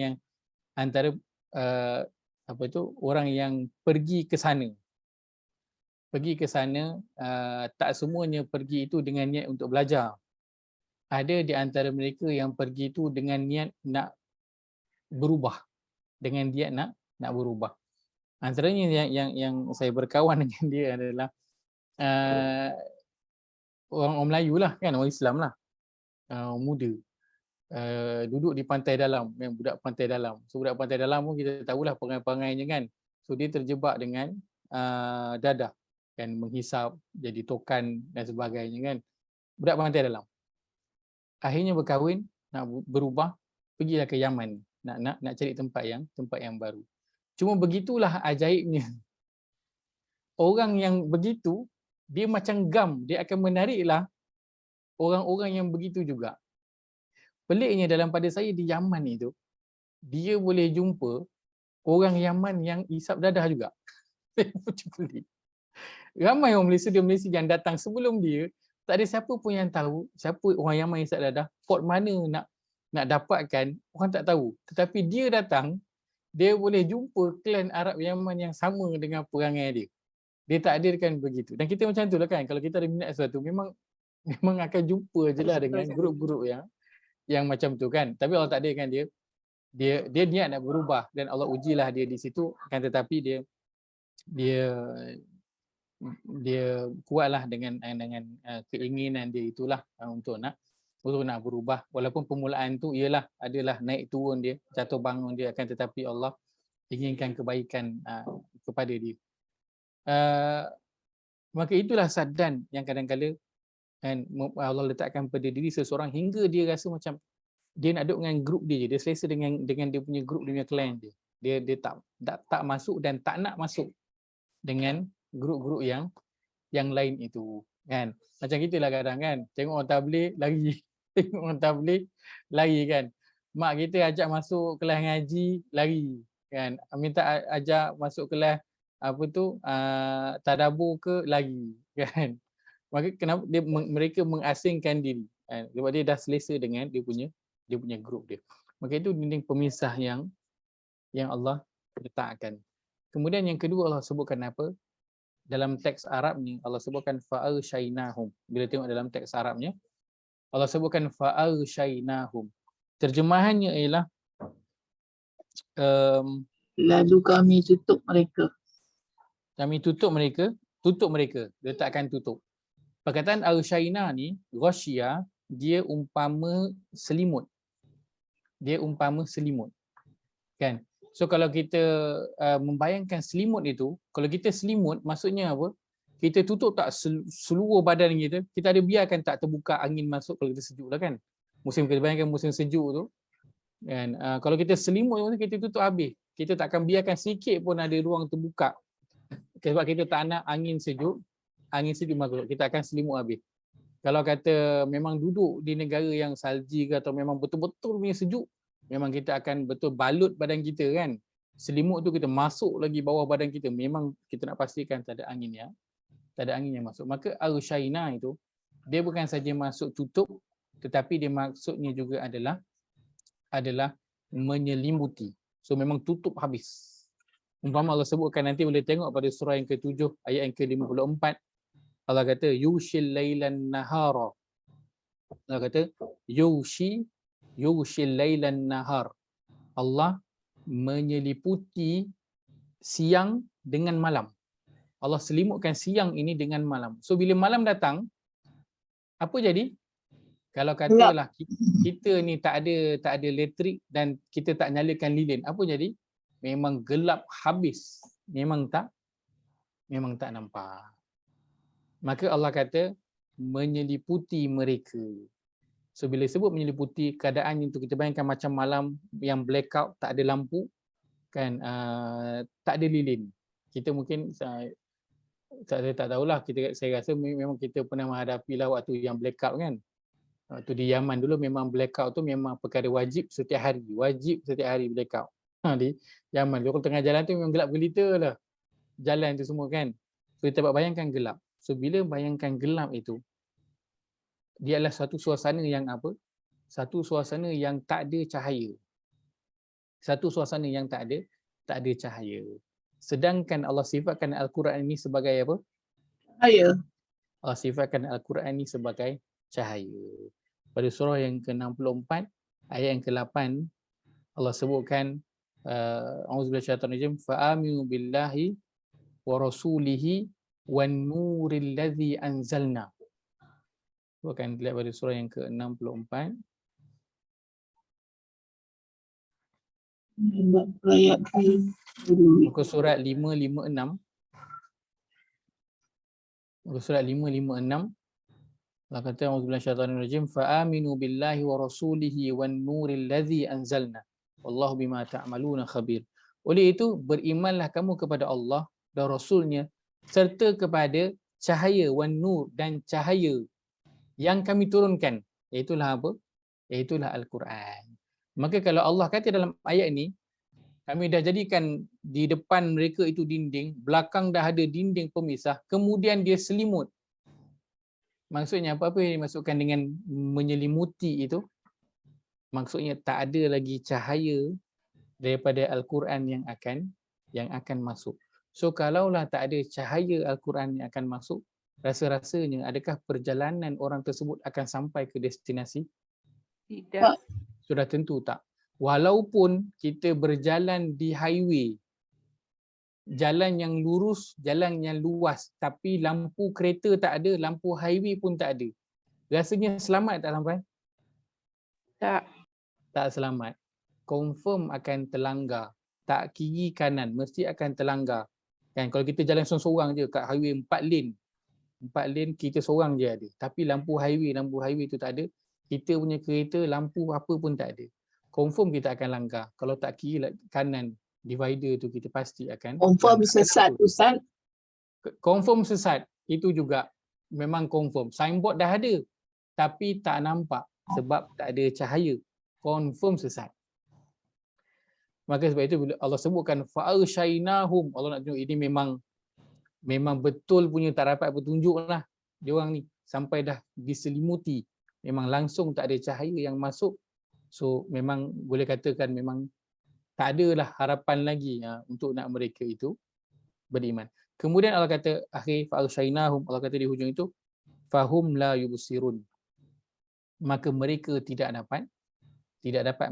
yang pergi ke sana tak semuanya pergi itu dengan niat untuk belajar. Ada di antara mereka yang pergi itu dengan niat nak berubah, dengan niat nak berubah. Antaranya yang saya berkawan dengan dia adalah orang Melayu lah kan, orang Islam lah, muda. Duduk di pantai dalam, yang budak pantai dalam. So budak pantai dalam pun kita tahulah perangai-perangainya kan. So dia terjebak dengan dadah kan, menghisap, jadi tokan dan sebagainya kan. Budak pantai dalam. Akhirnya berkahwin, nak berubah, pergilah ke Yaman, nak cari tempat yang baru. Cuma begitulah ajaibnya. Orang yang begitu, dia macam gam, dia akan menariklah orang-orang yang begitu juga. Peliknya dalam pada saya di Yaman itu, dia boleh jumpa orang Yaman yang isap dadah juga. Macam pelik. Ramai orang Malaysia yang datang sebelum dia, tak ada siapa pun yang tahu siapa orang Yaman yang isap dadah, port mana nak dapatkan, orang tak tahu. Tetapi dia datang, dia boleh jumpa klan Arab Yaman yang sama dengan perangai dia. Dia takdirkan begitu. Dan kita macam tu lah kan, kalau kita ada minat sesuatu, memang akan jumpa je lah dengan grup-grup yang macam tu kan. Tapi Allah takdirkan dia niat nak berubah dan Allah ujilah dia di situ kan, tetapi dia kuatlah dengan keinginan dia itulah untuk nak berubah. Walaupun permulaan tu adalah naik turun dia, jatuh bangun dia, akan tetapi Allah inginkan kebaikan kepada dia. Maka itulah saddan yang kadang-kadang kan Allah letakkan pada diri seseorang hingga dia rasa macam dia nak duduk dengan grup dia je, dia selesa dengan dia punya grup, dia punya clan dia. Dia tak masuk dan tak nak masuk dengan grup-grup yang lain itu, kan? Macam gitulah kadang kan. Tengok orang tabligh lari. Tengok orang tabligh lari kan. Mak kita ajak masuk kelas ngaji lari kan. Minta ajak masuk kelas apa tu tadabbur ke lari kan. Maka kenapa mereka mengasingkan diri kan? Sebab dia dah selesa dengan dia punya grup dia. Maka itu dinding pemisah yang Allah letakkan. Kemudian yang kedua Allah sebutkan apa? Dalam teks Arabnya Allah sebutkan fa'arshaynahum. Bila tengok dalam teks Arabnya Allah sebutkan fa'arshaynahum. Terjemahannya ialah lalu kami tutup mereka. Kami tutup mereka. Letakkan tutup. Perkataan arshayna ni, ghasyiah, dia umpama selimut. Kan? So kalau kita membayangkan selimut itu, kalau kita selimut maksudnya apa? Kita tutup tak seluruh badan kita, kita ada biarkan tak terbuka angin masuk kalau kita sejuk lah kan. Kita bayangkan musim sejuk tu. Kan? Kalau kita selimut kita tutup habis. Kita tak akan biarkan sikit pun ada ruang terbuka. Sebab kita tak nak angin sejuk masuk. Kita akan selimut habis. Kalau kata memang duduk di negara yang salji ke atau memang betul-betul punya sejuk, memang kita akan betul balut badan kita kan. Selimut tu kita masuk lagi bawah badan kita. Memang kita nak pastikan tak ada angin yang masuk. Maka arshayna itu dia bukan saja masuk tutup, tetapi dia maksudnya juga adalah menyelimuti. So memang tutup habis. Umpama Allah sebutkan nanti boleh tengok pada surah yang ke-7 ayat yang ke-54. Allah kata yushil lailan nahara. Allah kata yushil lailan nahar. Allah menyeliputi siang dengan malam. Allah selimutkan siang ini dengan malam. So bila malam datang, apa jadi? Kalau katalah kita ni tak ada elektrik dan kita tak nyalakan lilin, apa jadi? Memang gelap habis. Memang tak nampak. Maka Allah kata menyeliputi mereka. So bila sebut menyeliputi, keadaan itu kita bayangkan macam malam yang blackout, tak ada lampu kan, tak ada lilin. Kita mungkin saya tak tahulah, saya rasa memang kita pernah menghadapi lah waktu yang blackout kan. Waktu di Yaman dulu memang blackout tu memang perkara wajib setiap hari blackout. Di Yaman kalau tengah jalan tu memang gelap gelita lah jalan tu semua kan. So kita bayangkan gelap. So bila bayangkan gelap itu, dia adalah satu suasana yang apa? Satu suasana yang tak ada cahaya. Cahaya. Sedangkan Allah sifatkan Al-Quran ini sebagai apa? Cahaya. Allah sifatkan Al-Quran ini sebagai cahaya. Pada surah yang ke-64 ayat yang ke-8 Allah sebutkan a'udzubillahi minasyaitonir rajim fa'aminu billahi wa rasulihi wan nuril ladzi anzalna. Akan dilihat pada surah yang ke-64. Muka surat 556. Allah kata a'udzubillahi minasyaitonir rajim fa'aminu billahi wa rasulihi wan nuril ladzi anzalna wallahu bima ta'maluna khabir. Oleh itu berimanlah kamu kepada Allah dan Rasulnya serta kepada cahaya wan nur dan cahaya yang kami turunkan, iaitulah apa? Iaitulah Al-Quran. Maka kalau Allah kata dalam ayat ini, kami dah jadikan di depan mereka itu dinding, belakang dah ada dinding pemisah, kemudian dia selimut. Maksudnya apa yang dimasukkan dengan menyelimuti itu? Maksudnya tak ada lagi cahaya daripada Al-Quran yang akan masuk. So kalaulah tak ada cahaya Al-Quran yang akan masuk, rasa-rasanya adakah perjalanan orang tersebut akan sampai ke destinasi? Tidak. Sudah tentu tak. Walaupun kita berjalan di highway, jalan yang lurus, jalan yang luas, tapi lampu kereta tak ada, lampu highway pun tak ada. Rasanya selamat tak sampai? Tak. Tak selamat. Confirm akan terlanggar. Tak kiri kanan, mesti akan terlanggar. Kan kalau kita jalan seorang-seorang je kat highway 4 lane. 4 lane kita seorang je ada. Tapi lampu highway tu tak ada. Kita punya kereta lampu apa pun tak ada. Confirm kita akan langgar. Kalau tak kiri kanan, divider tu kita pasti akan Confirm langgar. sesat Ustaz. Confirm sesat, itu juga memang confirm. Signboard dah ada tapi tak nampak sebab tak ada cahaya. Confirm sesat. Maka sebab itu bila Allah sebutkan fa'arsyainahum, Allah nak tunjuk ini memang betul punya tak dapat petunjuk lah dia orang ni, sampai dah diselimuti, memang langsung tak ada cahaya yang masuk. So memang boleh katakan memang tak adalah harapan lagi untuk nak mereka itu beriman. Kemudian Allah kata akhir fa'arsyainahum, Allah kata di hujung itu fahum la yubsirun, maka mereka tidak dapat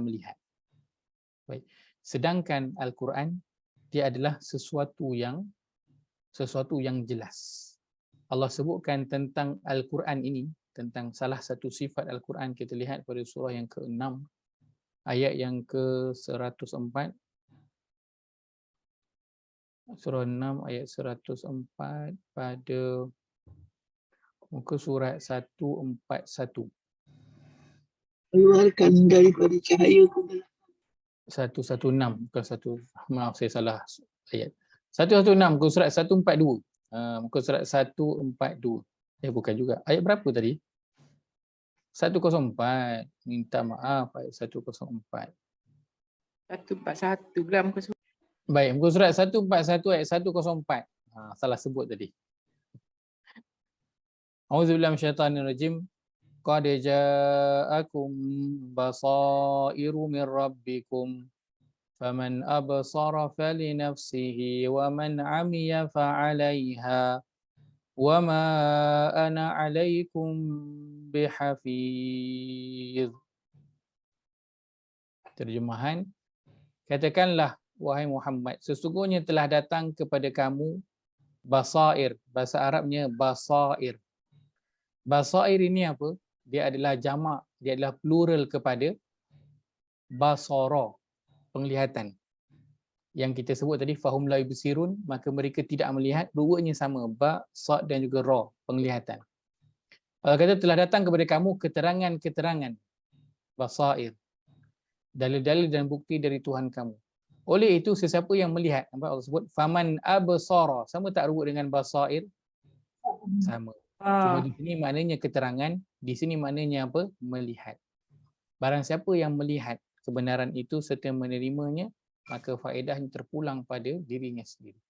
melihat. Baik. Sedangkan Al-Quran dia adalah sesuatu yang jelas. Allah sebutkan tentang Al-Quran ini, tentang salah satu sifat Al-Quran, kita lihat pada surah yang ke-6 ayat yang ke-104. Surah 6 ayat 104 pada muka surat 141. Keluarkan daripada cahaya kegelapan. 116 bukan maaf saya salah ayat. 116 muka surat 142. Muka surat 142. Bukan juga. Ayat berapa tadi? 104. Minta maaf, ayat 104. 141 gram muka surat. Baik, muka surat 141 ayat 104. Salah sebut tadi. Auzubillahi minasyaitanirrajim. Qad ja'akum basairu min rabbikum faman absara falinafsihi wa man 'amiya fa'alaiha wa ma ana 'alaikum bihafiz. Terjemahan, katakanlah wahai Muhammad, sesungguhnya telah datang kepada kamu basair, bahasa Arabnya basair. Basair ini apa? Dia adalah jamak, dia adalah plural kepada basara, penglihatan. Yang kita sebut tadi fahum la yubsirun, maka mereka tidak melihat, dua-duanya sama, ba, sad dan juga ra, penglihatan. Allah kata telah datang kepada kamu keterangan-keterangan, basair, dalil-dalil dan bukti dari Tuhan kamu. Oleh itu sesiapa yang melihat, Allah sebut faman absara, sama tak rubut dengan basair? Sama. Cuma di sini maknanya keterangan, di sini maknanya apa? Melihat. Barang siapa yang melihat kebenaran itu serta menerimanya, maka faedahnya terpulang pada dirinya sendiri.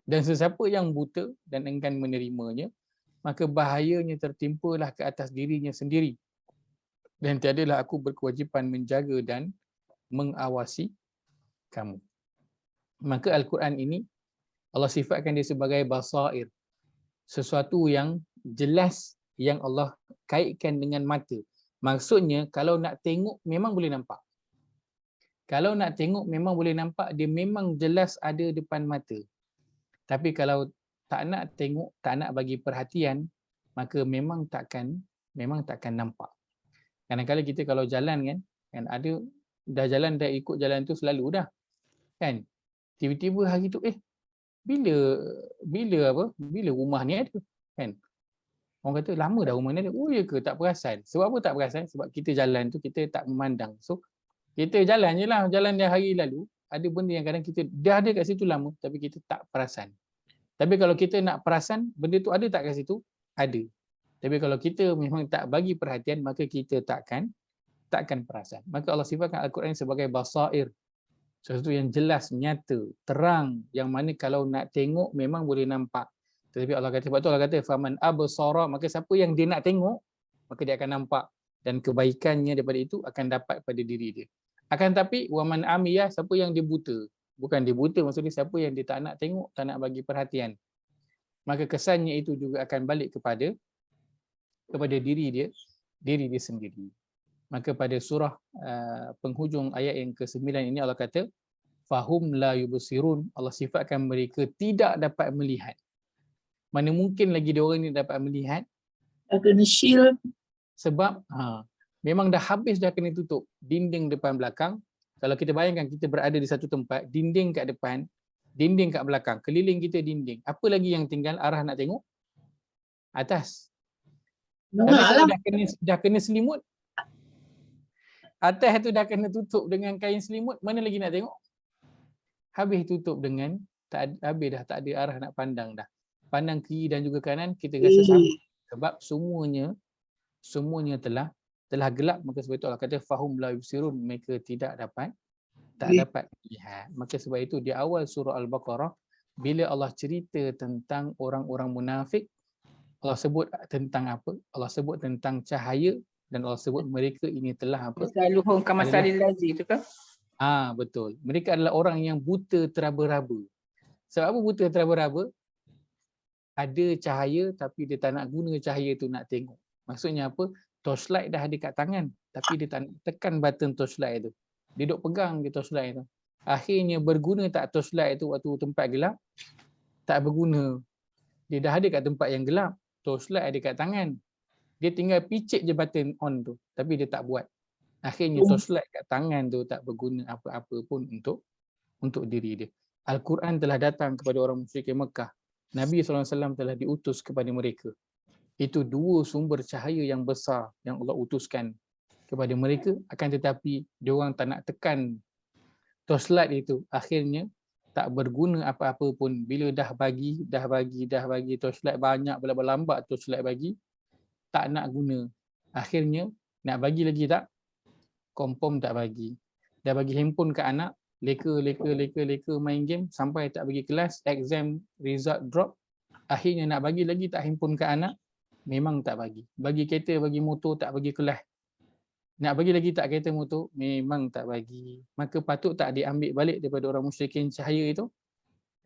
Dan sesiapa yang buta dan enggan menerimanya, maka bahayanya tertimpalah ke atas dirinya sendiri. Dan tiadalah aku berkewajipan menjaga dan mengawasi kamu. Maka Al-Quran ini Allah sifatkan dia sebagai basair, sesuatu yang jelas yang Allah kaitkan dengan mata. Maksudnya kalau nak tengok memang boleh nampak. Kalau nak tengok memang boleh nampak, dia memang jelas ada depan mata. Tapi kalau tak nak tengok, tak nak bagi perhatian, maka memang takkan nampak. Kadang-kadang kita kalau jalan kan ada dah jalan, dah ikut jalan tu selalu dah. Kan? Tiba-tiba hari tu bila rumah ni ada, kan? Orang kata lama dah rumah ni ada. Oh ya ke, tak perasan. Sebab apa tak perasan? Sebab kita jalan tu kita tak memandang. So kita jalan je lah, jalan dia hari lalu, ada benda yang kadang kita dah ada kat situ lama tapi kita tak perasan. Tapi kalau kita nak perasan benda tu ada tak kat situ? Ada. Tapi kalau kita memang tak bagi perhatian, maka kita takkan perasan. Maka Allah sifatkan Al-Quran sebagai basair, sesuatu yang jelas, nyata, terang, yang mana kalau nak tengok memang boleh nampak. Tetapi Allah kata, sebab tu Allah kata faman absara, maka siapa yang dia nak tengok, maka dia akan nampak, dan kebaikannya daripada itu akan dapat pada diri dia. Akan tapi waman amiyah, siapa yang dia buta, bukan dia buta, maksudnya siapa yang dia tak nak tengok, tak nak bagi perhatian, maka kesannya itu juga akan balik kepada diri dia sendiri. Maka pada surah penghujung ayat yang ke-9 ini Allah kata fahum la yubsirun, Allah sifatkan mereka tidak dapat melihat. Mana mungkin lagi dia orang ni dapat melihat? Kena shield. Sebab memang dah habis, dah kena tutup dinding depan belakang. Kalau kita bayangkan kita berada di satu tempat, dinding kat depan, dinding kat belakang, keliling kita dinding. Apa lagi yang tinggal arah nak tengok? Atas. Tapi kalau dah kena selimut, atas tu dah kena tutup dengan kain selimut, mana lagi nak tengok? habis tutup dengan habis dah tak ada arah nak pandang dah. Pandang kiri dan juga kanan kita rasa sama sebab semuanya telah gelap. Maka sebab itu Allah kata fahum la yubsirun, mereka tak dapat lihat. Maka sebab itu di awal surah Al-Baqarah bila Allah cerita tentang orang-orang munafik, Allah sebut tentang apa? Allah sebut tentang cahaya dan Allah sebut mereka ini telah apa? Masaluhum kamasalil ladzi itu kan? Betul. Mereka adalah orang yang buta teraba-raba. Sebab apa buta teraba-raba? Ada cahaya tapi dia tak nak guna cahaya tu nak tengok. Maksudnya apa? Torchlight dah ada kat tangan tapi dia tak nak tekan button torchlight tu. Dia duk pegang je torchlight tu. Akhirnya berguna tak torchlight tu waktu tempat gelap? Tak berguna. Dia dah ada kat tempat yang gelap. Torchlight ada kat tangan. Dia tinggal picit je button on tu tapi dia tak buat. Akhirnya torchlight kat tangan tu tak berguna apa-apa pun untuk diri dia. Al-Quran telah datang kepada orang musyrik Mekah. Nabi SAW telah diutus kepada mereka. Itu dua sumber cahaya yang besar yang Allah utuskan kepada mereka, akan tetapi diorang tak nak tekan torchlight itu. Akhirnya tak berguna apa-apa pun. Bila dah bagi torchlight banyak, berlambat torchlight bagi, tak nak guna. Akhirnya nak bagi lagi tak? Confirm tak bagi. Dah bagi handphone ke anak, leka main game sampai tak bagi kelas, exam result drop. Akhirnya nak bagi lagi tak handphone ke anak, memang tak bagi. Bagi kereta, bagi motor, tak bagi kelas. Nak bagi lagi tak kereta motor, memang tak bagi. Maka patut tak diambil balik daripada orang musyrikin cahaya itu?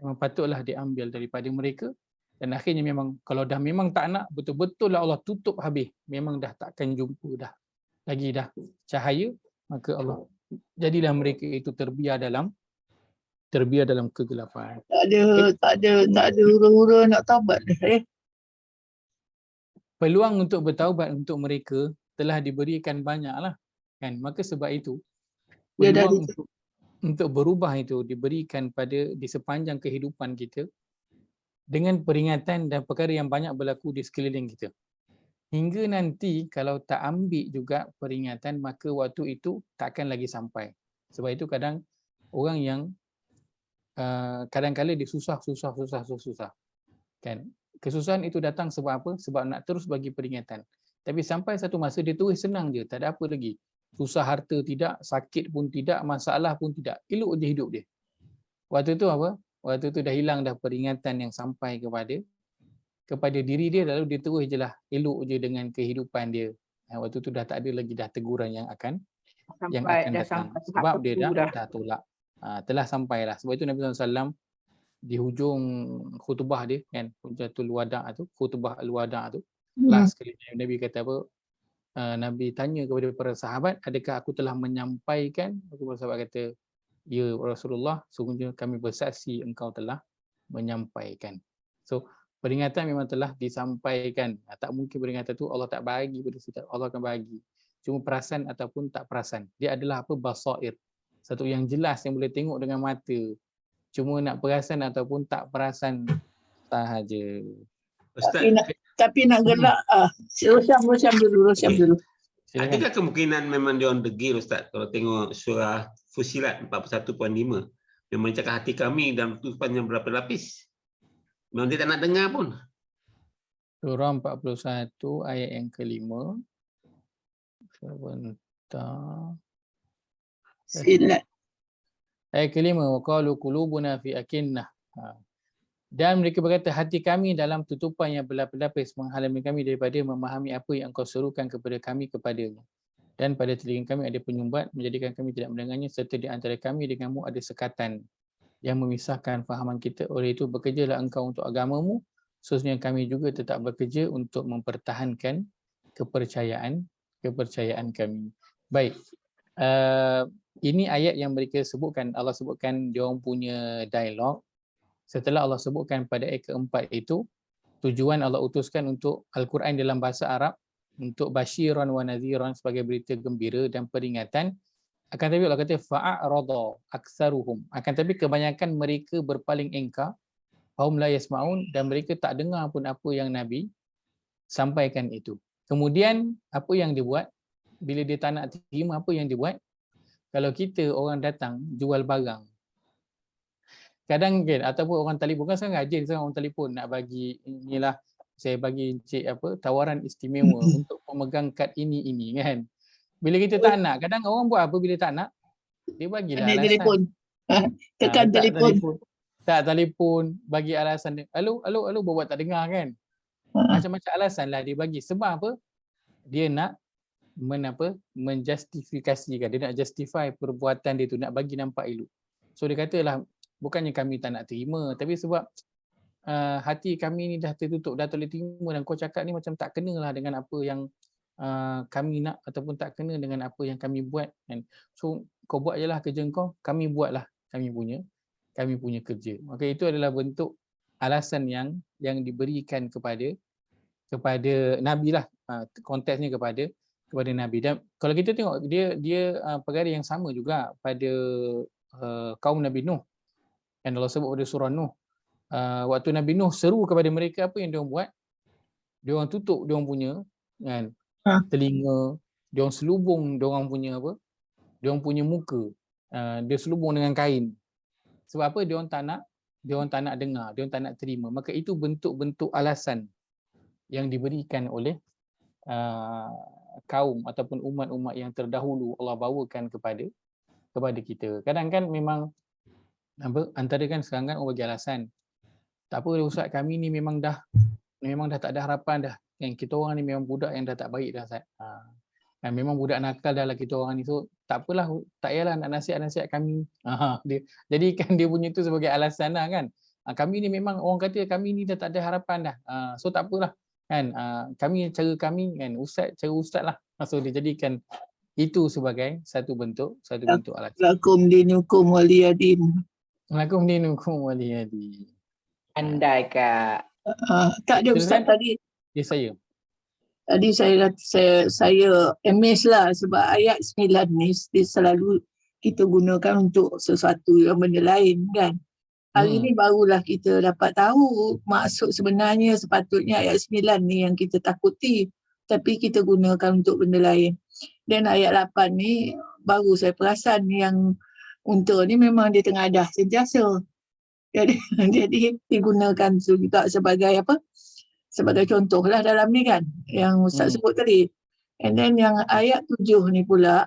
Memang patutlah diambil daripada mereka. Dan akhirnya memang kalau dah memang tak nak, betul-betul lah Allah tutup habis. Memang dah takkan jumpa dah lagi dah cahaya. Maka Allah jadilah mereka itu terbiar dalam kegelapan. Tak ada hura-hura nak taubat dah. Peluang untuk bertaubat untuk mereka telah diberikan banyaklah kan. Maka sebab itu peluang untuk berubah itu diberikan di sepanjang kehidupan kita dengan peringatan dan perkara yang banyak berlaku di sekeliling kita. Hingga nanti kalau tak ambil juga peringatan, maka waktu itu takkan lagi sampai. Sebab itu kadang orang yang kadang-kadang dia susah kan. Kesusahan itu datang sebab apa? Sebab nak terus bagi peringatan. Tapi sampai satu masa dia terus senang je, tak ada apa lagi. Susah harta tidak, sakit pun tidak, masalah pun tidak. Elok je hidup dia. Waktu tu apa? Waktu tu dah hilang dah peringatan yang sampai kepada diri dia, lalu dia terus je lah elok je dengan kehidupan dia. Waktu tu dah tak ada lagi dah teguran yang akan datang. Sebab dia dah tolak. Telah sampailah. Sebab itu Nabi SAW di hujung khutbah dia kan, Hujjatul Wada' tu, khutbah Al-Wada' tu, last kali Nabi kata apa? Nabi tanya kepada para sahabat, adakah aku telah menyampaikan? Para sahabat kata, ya Rasulullah, sungguhnya kami bersaksi engkau telah menyampaikan. So peringatan memang telah disampaikan. Tak mungkin peringatan tu Allah tak bagi pada kita. Allah akan bagi. Cuma perasan ataupun tak perasan. Dia adalah apa? Basair. Satu yang jelas yang boleh tengok dengan mata. Cuma nak perasan ataupun tak perasan sahaja. Tapi nak gelak Rosyam dulu. Adakah kemungkinan memang dia on the gear Ustaz? Kalau tengok surah Fusilat 41.5, memang cakap hati kami dan tutupannya berapa lapis. Memang dia tak nak dengar pun. Surah 41 ayat yang kelima. Sebentar. Silat. Ayat kelima, waqalu qulubuna fi akinnah. Dan mereka berkata hati kami dalam tutupan yang berlapis-lapis menghalangi kami daripada memahami apa yang engkau serukan kepada kami kepadanya. Dan pada telinga kami ada penyumbat menjadikan kami tidak mendengarnya, serta di antara kami denganmu ada sekatan yang memisahkan fahaman kita. Oleh itu bekerjalah engkau untuk agamamu, sesungguhnya kami juga tetap bekerja untuk mempertahankan kepercayaan kami. Baik. Ini ayat yang mereka sebutkan, Allah sebutkan dia orang punya dialog. Setelah Allah sebutkan pada ayat keempat itu, tujuan Allah utuskan untuk Al-Quran dalam bahasa Arab, untuk basyiran wa nadhiran sebagai berita gembira dan peringatan. Akan tetapi Allah kata fa'arada aktsaruhum. Akan tetapi kebanyakan mereka berpaling engkar, hum la yasmaun, dan mereka tak dengar pun apa yang Nabi sampaikan itu. Kemudian apa yang dia buat? Bila dia tak nak terima, apa yang dia buat? Kalau kita orang datang jual barang, kadang kan ataupun orang telefon kan sekarang rajin sekarang orang telefon nak bagi inilah saya bagi encik tawaran istimewa untuk pemegang kad ini kan. Bila kita tak nak, kadang orang buat apa bila tak nak? Dia bagilah Ada alasan. telefon. Tekan letak telefon. Tak telefon, bagi alasan dia. Alo, buat tak dengar kan. Macam-macam alasan lah dia bagi. Sebab apa? Dia nak menjustifikasikan, dia nak justify perbuatan dia tu, nak bagi nampak elok. So dia katalah, bukannya kami tak nak terima, tapi sebab hati kami ni dah tertutup, dah tak boleh terima, dan kau cakap ni macam tak kenalah dengan apa yang kami nak, ataupun tak kena dengan apa yang kami buat kan. So kau buat je lah kerja kau, kami buatlah kami punya kerja. Maka itu adalah bentuk alasan yang diberikan kepada Nabi lah, konteksnya kepada Nabi. Dan kalau kita tengok dia perkara yang sama juga pada kaum Nabi Nuh. Dan Allah sebut pada surah Nuh, waktu Nabi Nuh seru kepada mereka, apa yang dia buat? Dia orang tutup dia orang punya kan telinga, dia orang selubung dia orang punya dia orang punya muka, dia selubung dengan kain. Sebab apa? Dia orang tak nak dengar, dia orang tak nak terima. Maka itu bentuk-bentuk alasan yang diberikan oleh kaum ataupun umat-umat yang terdahulu Allah bawakan kepada kita. Kadang kan memang antara kan sekarang kan orang bagi alasan, tak apa Ustaz, kami ni memang dah tak ada harapan dah. Yang kita orang ni memang budak yang dah tak baik dah Ustaz. Memang budak nakal dah lah kita orang ni. So tak apalah, tak payahlah nak nasihat kami. Dia jadikan dia punya tu sebagai alasan lah kan. Kami ni memang orang kata kami ni dah tak ada harapan dah. So tak apalah kan. Kami cara kami kan, cara ustaz lah. So dia jadikan itu sebagai satu bentuk alasan. Lakum dinukum waliyadin. Lakum dinukum waliyadin. Andai Kak. Tak ada Ustaz tadi. Ya saya. Tadi saya amazed lah sebab ayat 9 ni dia selalu kita gunakan untuk sesuatu yang benda lain kan. Hari ni barulah kita dapat tahu maksud sebenarnya sepatutnya ayat 9 ni yang kita takuti, tapi kita gunakan untuk benda lain. Dan ayat 8 ni baru saya perasan yang unta ni memang dia tengadah sentiasa. Jadi digunakan juga sebagai sebagai contoh lah dalam ni kan yang Ustaz sebut tadi. And then yang ayat 7 ni pula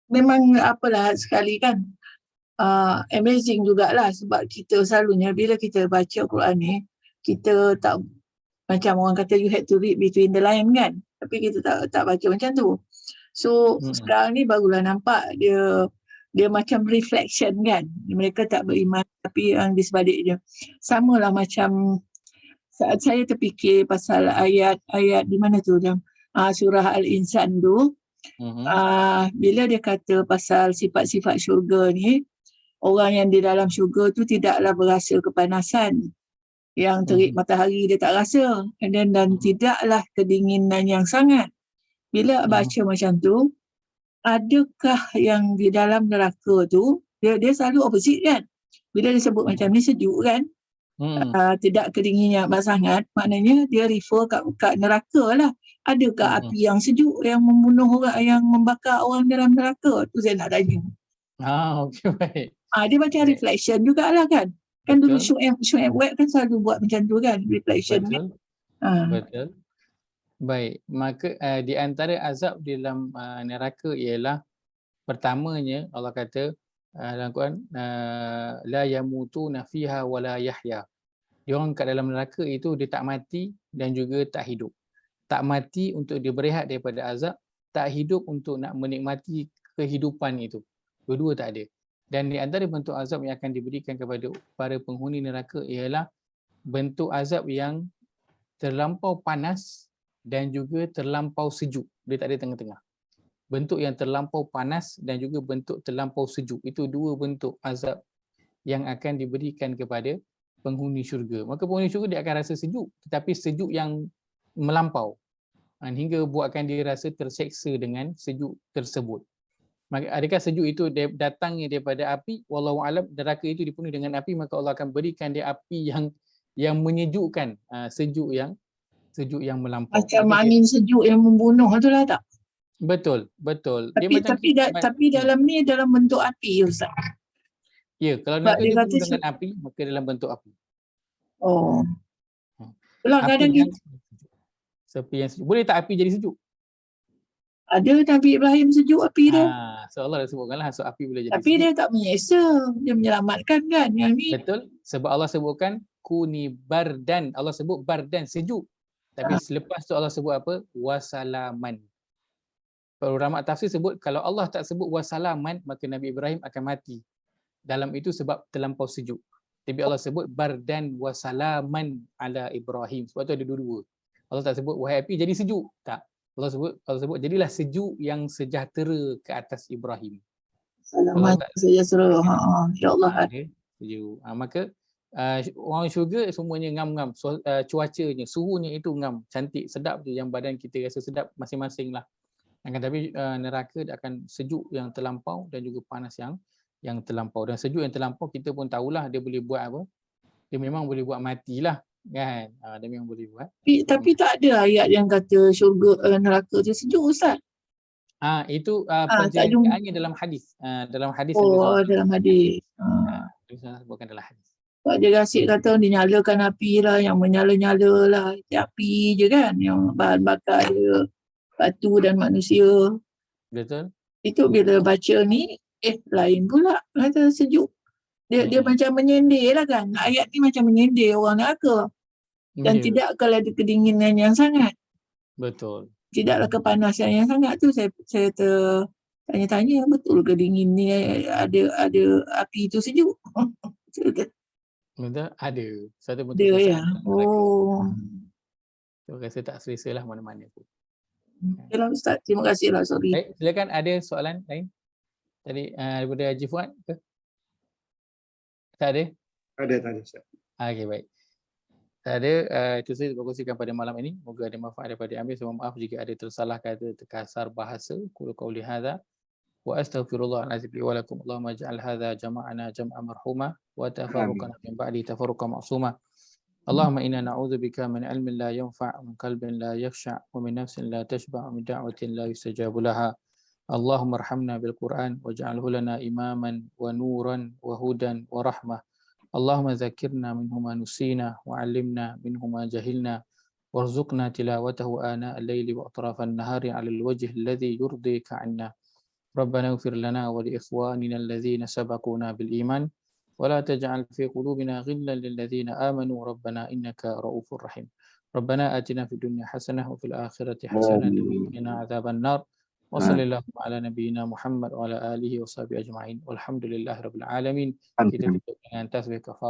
memang apalah sekali kan amazing jugalah sebab kita selalunya bila kita baca Quran ni kita tak, macam orang kata you had to read between the line kan, tapi kita tak baca macam tu. So sekarang ni barulah nampak dia macam reflection kan. Mereka tak beriman tapi yang di sebalik dia. Samalah macam saat saya terfikir pasal ayat di mana tu surah Al-Insan tu. Bila dia kata pasal sifat-sifat syurga ni, orang yang di dalam syurga tu tidaklah berasa kepanasan. Yang terik matahari dia tak rasa. Dan tidaklah kedinginan yang sangat. Bila baca macam tu, adakah yang di dalam neraka tu dia selalu opposite kan? Bila dia sebut macam ni sejuk kan, tidak kedinginan sangat, maknanya dia refer kat neraka lah. Adakah api yang sejuk yang membunuh orang, yang membakar orang dalam neraka? Tu saya nak tanya. Okey, baik. Dia macam reflection jugalah kan. Kan dulu Syuaib Web kan selalu buat macam tu kan, reflection. Betul. Betul. Baik, maka di antara azab di dalam neraka ialah pertamanya Allah kata dalam Quran la yamutuna fiha wala yahya. Dia orang kat dalam neraka itu dia tak mati dan juga tak hidup. Tak mati untuk dia berehat daripada azab, tak hidup untuk nak menikmati kehidupan itu. Dua-dua tak ada. Dan di antara bentuk azab yang akan diberikan kepada para penghuni neraka ialah bentuk azab yang terlampau panas dan juga terlampau sejuk. Dia tak ada tengah-tengah. Bentuk yang terlampau panas dan juga bentuk terlampau sejuk. Itu dua bentuk azab yang akan diberikan kepada penghuni syurga. Maka penghuni syurga dia akan rasa sejuk, tetapi sejuk yang melampau. Hingga buatkan dia rasa terseksa dengan sejuk tersebut. Maka adakah sejuk itu datangnya daripada api? Wallahu a'lam, neraka itu dipenuhi dengan api, maka Allah akan berikan dia api yang menyejukkan, sejuk yang melampau. Macam angin sejuk yang membunuh tu lah tak? Betul. Dia macam Tapi dalam ni dalam bentuk api, Ustaz. ya, kalau Sebab neraka dia dia kata penuh dengan api, maka dalam bentuk api. Oh. Hmm. Itulah Api kadang yang kita, sejuk. Sepi yang sejuk. Boleh tak api jadi sejuk? ada Nabi Ibrahim sejuk api dia. So Allah dah sebutkanlah, so api boleh jadi Tapi sejuk. dia tak menyeksa, dia menyelamatkan kan. Yang ni Betul, sebab Allah sebutkan kuni bardan. Allah sebut bardan, sejuk. Tapi selepas tu Allah sebut apa? Wasalaman. Para ulama tafsir sebut kalau Allah tak sebut wasalaman, maka Nabi Ibrahim akan mati. Dalam itu sebab terlampau sejuk. Tapi Allah sebut bardan wasalaman ala Ibrahim. Sebab tu ada dua-dua. Allah tak sebut wahai api jadi sejuk. Tak. Allah sebut jadilah sejuk yang sejahtera ke atas Ibrahim. selamat sejahtera. Ya Allah. Ada sejuk. Maka orang syurga semuanya ngam-ngam. Cuacanya, suhunya itu ngam. Cantik, sedap je yang badan kita rasa sedap masing-masing lah. Tapi neraka akan sejuk yang terlampau dan juga panas yang terlampau. Dan sejuk yang terlampau kita pun tahulah dia boleh buat apa. Dia memang boleh buat matilah. Kan? Dia memang boleh buat. Tapi tak ada ayat yang kata syurga neraka tu sejuk, Ustaz. Itu tak penjelasannya dalam hadis. Dalam hadis dalam hadis. Bukan dalam hadis. Sebab dia asyik kata dinyalakan api lah, yang menyala-nyala lah. Api je kan, yang bahan bakar dia, batu dan manusia. Betul. Itu bila baca ni, lain pula. Kata sejuk. Dia macam menyindir lah kan. Ayat ni macam menyindir orang neraka. Dan tidak kalau ada kedinginan yang sangat. Betul. Tidaklah kepanasan yang sangat tu. Saya tanya-tanya, betul ke dingin ni ada api tu sejuk? Betul, ada. Satu bentuk Dia siksa ya. Oh. So, rasa tak selesa lah mana-mana pun. Yalah Ustaz, terima kasih lah, sorry. Baik, silakan ada soalan lain? Tadi daripada Haji Fuad ke? Tak ada? Ada Ustaz. Okey, baik. Tak ada, itu saja berkongsikan pada malam ini. Moga ada manfaat daripada ambil. Semua maaf jika ada tersalah kata, terkasar bahasa. Qul qawli hadza wa astaghfirullahal-azim li wa lakum. Allahumma ij'al hadza jama'ana jam'an marhuma wa tafarruqana min ba'di tafarruqan ma'suma. Allahumma inna na'udzubika min ilmin la yanfa' wa min qalbin la yakhsha' wa min nafsin la tashba' wa min da'watin la yustajabu laha. Allahumma arhamna bil Qur'an waj'alhu lana imaman wa nuran wa hudan wa rahmah. Allahumma zakirna minhu ma nusina wa 'allimna minhu ma jahilna warzuqna tilawatahu ana al-laili wa atrafan nahari 'ala al-wajhi alladhi yurdika 'anna. Rabbana ighfir lana wa li ikhwanina alladhina sabaquna bil iman wa la taj'al fi qulubina ghillan lil ladzina amanu rabbana innaka ra'ufur rahim. Rabbana atina fid dunya hasanah wa fil akhirati hasanah wa qina adzaban nar. Wa sallallahu ala nabiyyina Muhammad wa ala alihi wa sahbihi ajma'in. Walhamdulillahirabbil alamin. Kita tutup dengan tasbih kafar.